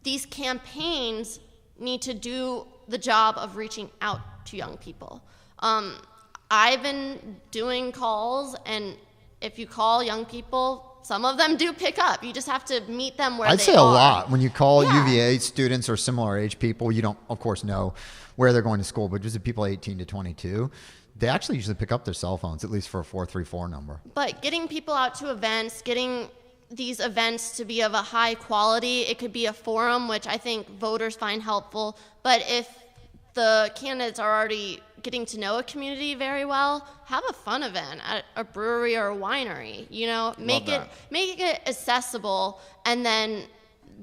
these campaigns need to do the job of reaching out to young people. I've been doing calls, and if you call young people, some of them do pick up. You just have to meet them where they are. I'd say a lot. When you call UVA students or similar age people, you don't, of course, know where they're going to school, but just the people 18 to 22, they actually usually pick up their cell phones, at least for a 434 number. But getting people out to events, getting these events to be of a high quality, it could be a forum, which I think voters find helpful. But if the candidates are already getting to know a community very well, have a fun event at a brewery or a winery. You know, make it accessible, and then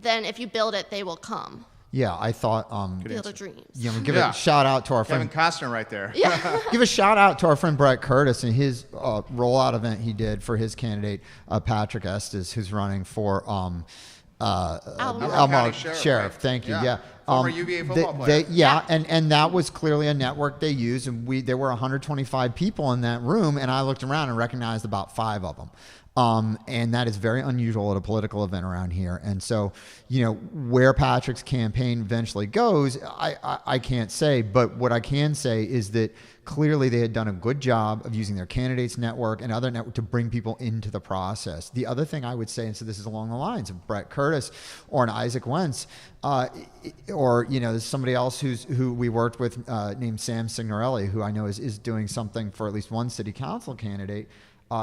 if you build it, they will come. Yeah, I thought Field of Dreams. You know, give a shout out to our Kevin friend Costner right there. Yeah. Give a shout out to our friend Brett Curtis and his rollout event he did for his candidate Patrick Estes, who's running for Albemarle Sheriff. Right? Thank you. Yeah. Former UVA football player. And that was clearly a network they used, and there were 125 people in that room, and I looked around and recognized about 5 of them. And that is very unusual at a political event around here. And so, you know, where Patrick's campaign eventually goes, I can't say. But what I can say is that clearly they had done a good job of using their candidates network and other network to bring people into the process. The other thing I would say, and so this is along the lines of Brett Curtis or an Isaac Wentz, or, you know, there's somebody else who we worked with named Sam Signorelli, who I know is doing something for at least one city council candidate.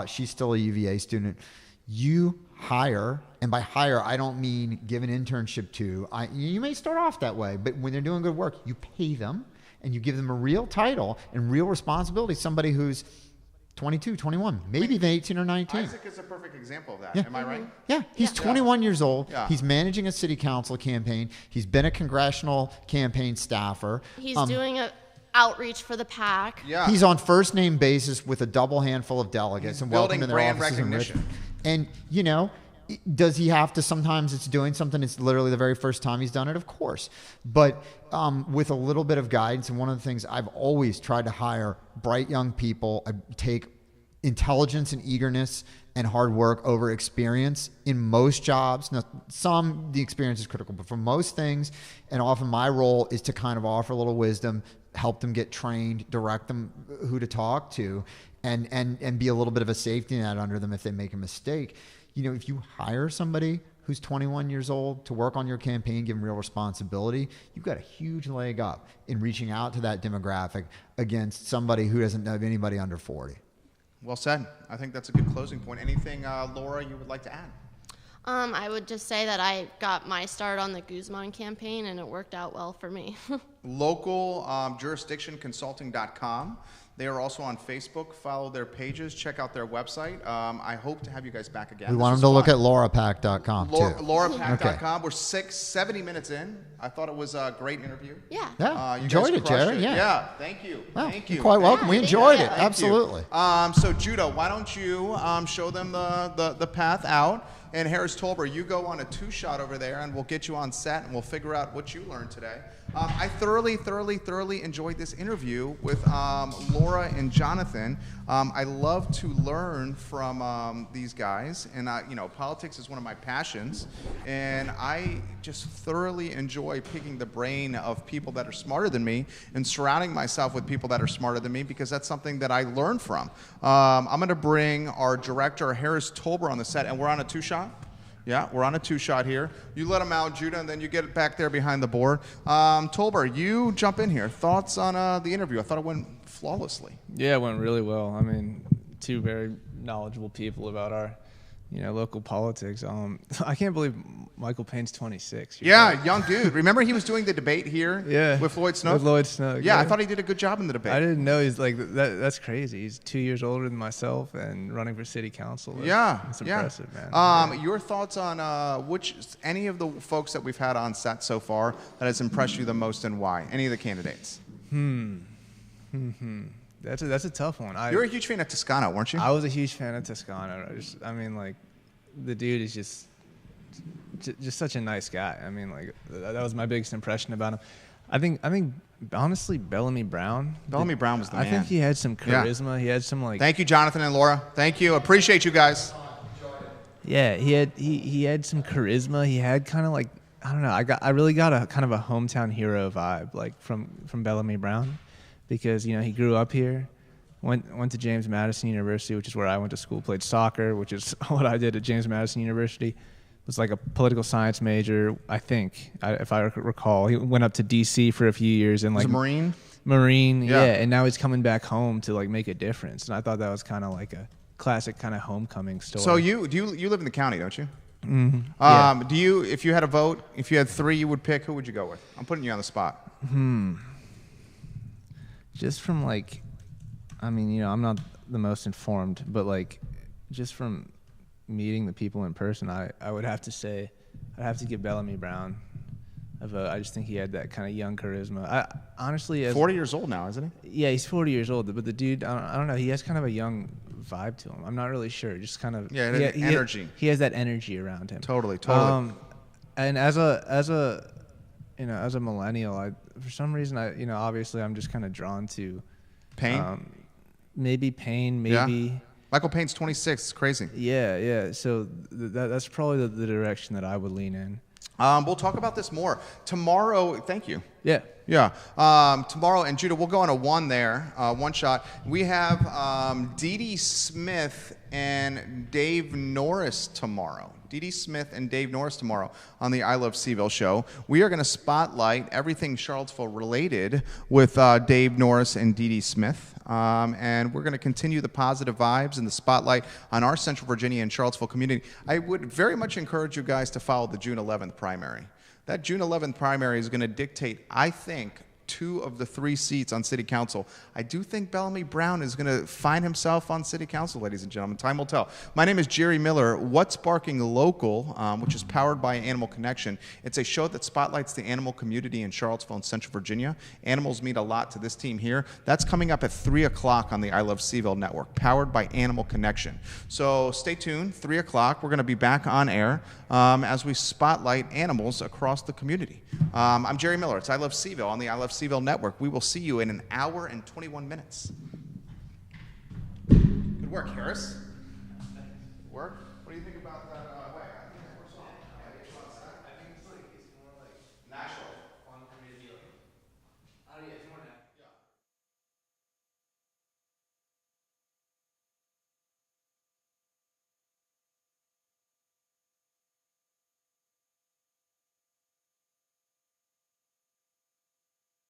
She's still a UVA student. You hire, and by hire, I don't mean give an internship to. You may start off that way, but when they're doing good work, you pay them, and you give them a real title and real responsibility. Somebody who's 22, 21, maybe even 18 or 19. Isaac is a perfect example of that. Yeah. Am I right? Yeah, he's 21 years old. Yeah. He's managing a city council campaign. He's been a congressional campaign staffer. He's doing a outreach for the PAC. Yeah. He's on first name basis with a double handful of delegates and welcome to their brand offices in recognition. Richmond. And, you know, does he have to sometimes it's doing something, it's literally the very first time he's done it? Of course. But with a little bit of guidance, and one of the things I've always tried to hire bright young people, I take intelligence and eagerness and hard work over experience in most jobs. Now, the experience is critical, but for most things, and often my role is to kind of offer a little wisdom, help them get trained, direct them who to talk to, and be a little bit of a safety net under them if they make a mistake. You know, if you hire somebody who's 21 years old to work on your campaign, give them real responsibility, you've got a huge leg up in reaching out to that demographic against somebody who doesn't know anybody under 40. Well said. I think that's a good closing point. Anything, Laura, you would like to add? I would just say that I got my start on the Guzman campaign, and it worked out well for me. Local jurisdictionconsulting.com. They are also on Facebook. Follow their pages. Check out their website. I hope to have you guys back again. We want them to look at laurapack.com too. Laurapack.com. We're 70 minutes in. I thought it was a great interview. Yeah. Yeah, You enjoyed guys it, crushed Jerry. it. Yeah. Thank you. Well, Thank you. You're quite welcome. We enjoyed it. Thank Absolutely. So Judah, why don't you show them the path out? And Harris Tolber, you go on a 2-shot over there, and we'll get you on set, and we'll figure out what you learned today. I thoroughly enjoyed this interview with Laura and Jonathan. I love to learn from these guys, and you know, politics is one of my passions, and I just thoroughly enjoy picking the brain of people that are smarter than me and surrounding myself with people that are smarter than me, because that's something that I learn from. I'm going to bring our director, Harris Tolber, on the set, and we're on a 2-shot. Yeah, we're on a 2-shot here. You let him out, Judah, and then you get back there behind the board. Tolber, you jump in here. Thoughts on the interview? I thought it went flawlessly. Yeah, it went really well. I mean, 2 very knowledgeable people about our, local politics. I can't believe Michael Payne's 26. Yeah, young dude. Remember he was doing the debate here with Lloyd Snook? With Lloyd Snook. Yeah, I thought he did a good job in the debate. I didn't know he's like that. That's crazy. He's 2 years older than myself and running for city council. It's impressive, man. Your thoughts on any of the folks that we've had on set so far that has impressed you the most, and why? Any of the candidates? That's a tough one. You're a huge fan of Toscano, weren't you? I was a huge fan of Toscano. I mean, like, the dude is just such a nice guy. I mean, like, that was my biggest impression about him. I think honestly, Bellamy Brown. Bellamy Brown was the man. I think he had some charisma. Yeah. He had some, like. Thank you, Jonathan and Laura. Thank you. Appreciate you guys. Yeah, he had some charisma. He had kind of like, I don't know. I really got a kind of a hometown hero vibe, like from Bellamy Brown, because he grew up here, went to James Madison University, which is where I went to school. Played soccer, which is what I did at James Madison University. Was like a political science major, I think, if I recall. He went up to D.C. for a few years and like was a Marine. Marine, yeah, and now he's coming back home to like make a difference. And I thought that was kind of like a classic kind of homecoming story. So you live in the county, don't you? Mm-hmm. Yeah. Do you, if you had a vote, if you had 3 you would pick, who would you go with? I'm putting you on the spot. Just from like, I mean, I'm not the most informed, but like, just from meeting the people in person, I would have to say, I'd have to give Bellamy Brown a vote. I just think he had that kind of young charisma. I honestly, 40 years old now, isn't he? Yeah, he's 40 years old, but the dude, I don't know, he has kind of a young vibe to him. I'm not really sure. Just kind of energy. He has that energy around him. Totally. And as a millennial, for some reason obviously I'm just kind of drawn to Payne. Maybe Payne. Maybe. Yeah. Michael Payne's 26. It's crazy. Yeah. So that's probably the direction that I would lean in. We'll talk about this more tomorrow. Thank you. Yeah. Tomorrow, and Judah, we'll go on a one shot. We have Dee Dee Smith and Dave Norris tomorrow. Dee Dee Smith and Dave Norris tomorrow on the I Love CVille Show. We are going to spotlight everything Charlottesville related with Dave Norris and Dee Dee Smith. And we're going to continue the positive vibes and the spotlight on our Central Virginia and Charlottesville community. I would very much encourage you guys to follow the June 11th primary. That June 11th primary is going to dictate, I think, 2 of the 3 seats on City Council. I do think Bellamy Brown is going to find himself on City Council, ladies and gentlemen. Time will tell. My name is Jerry Miller. What's Barking Local, which is powered by Animal Connection. It's a show that spotlights the animal community in Charlottesville and Central Virginia. Animals mean a lot to this team here. That's coming up at 3 o'clock on the I Love CVille network, powered by Animal Connection. So stay tuned. 3 o'clock. We're going to be back on air as we spotlight animals across the community. I'm Jerry Miller. It's I Love CVille on the I Love CVille network. We will see you in 1 hour and 21 minutes. Good work, Harris. Good work. What do you think about that?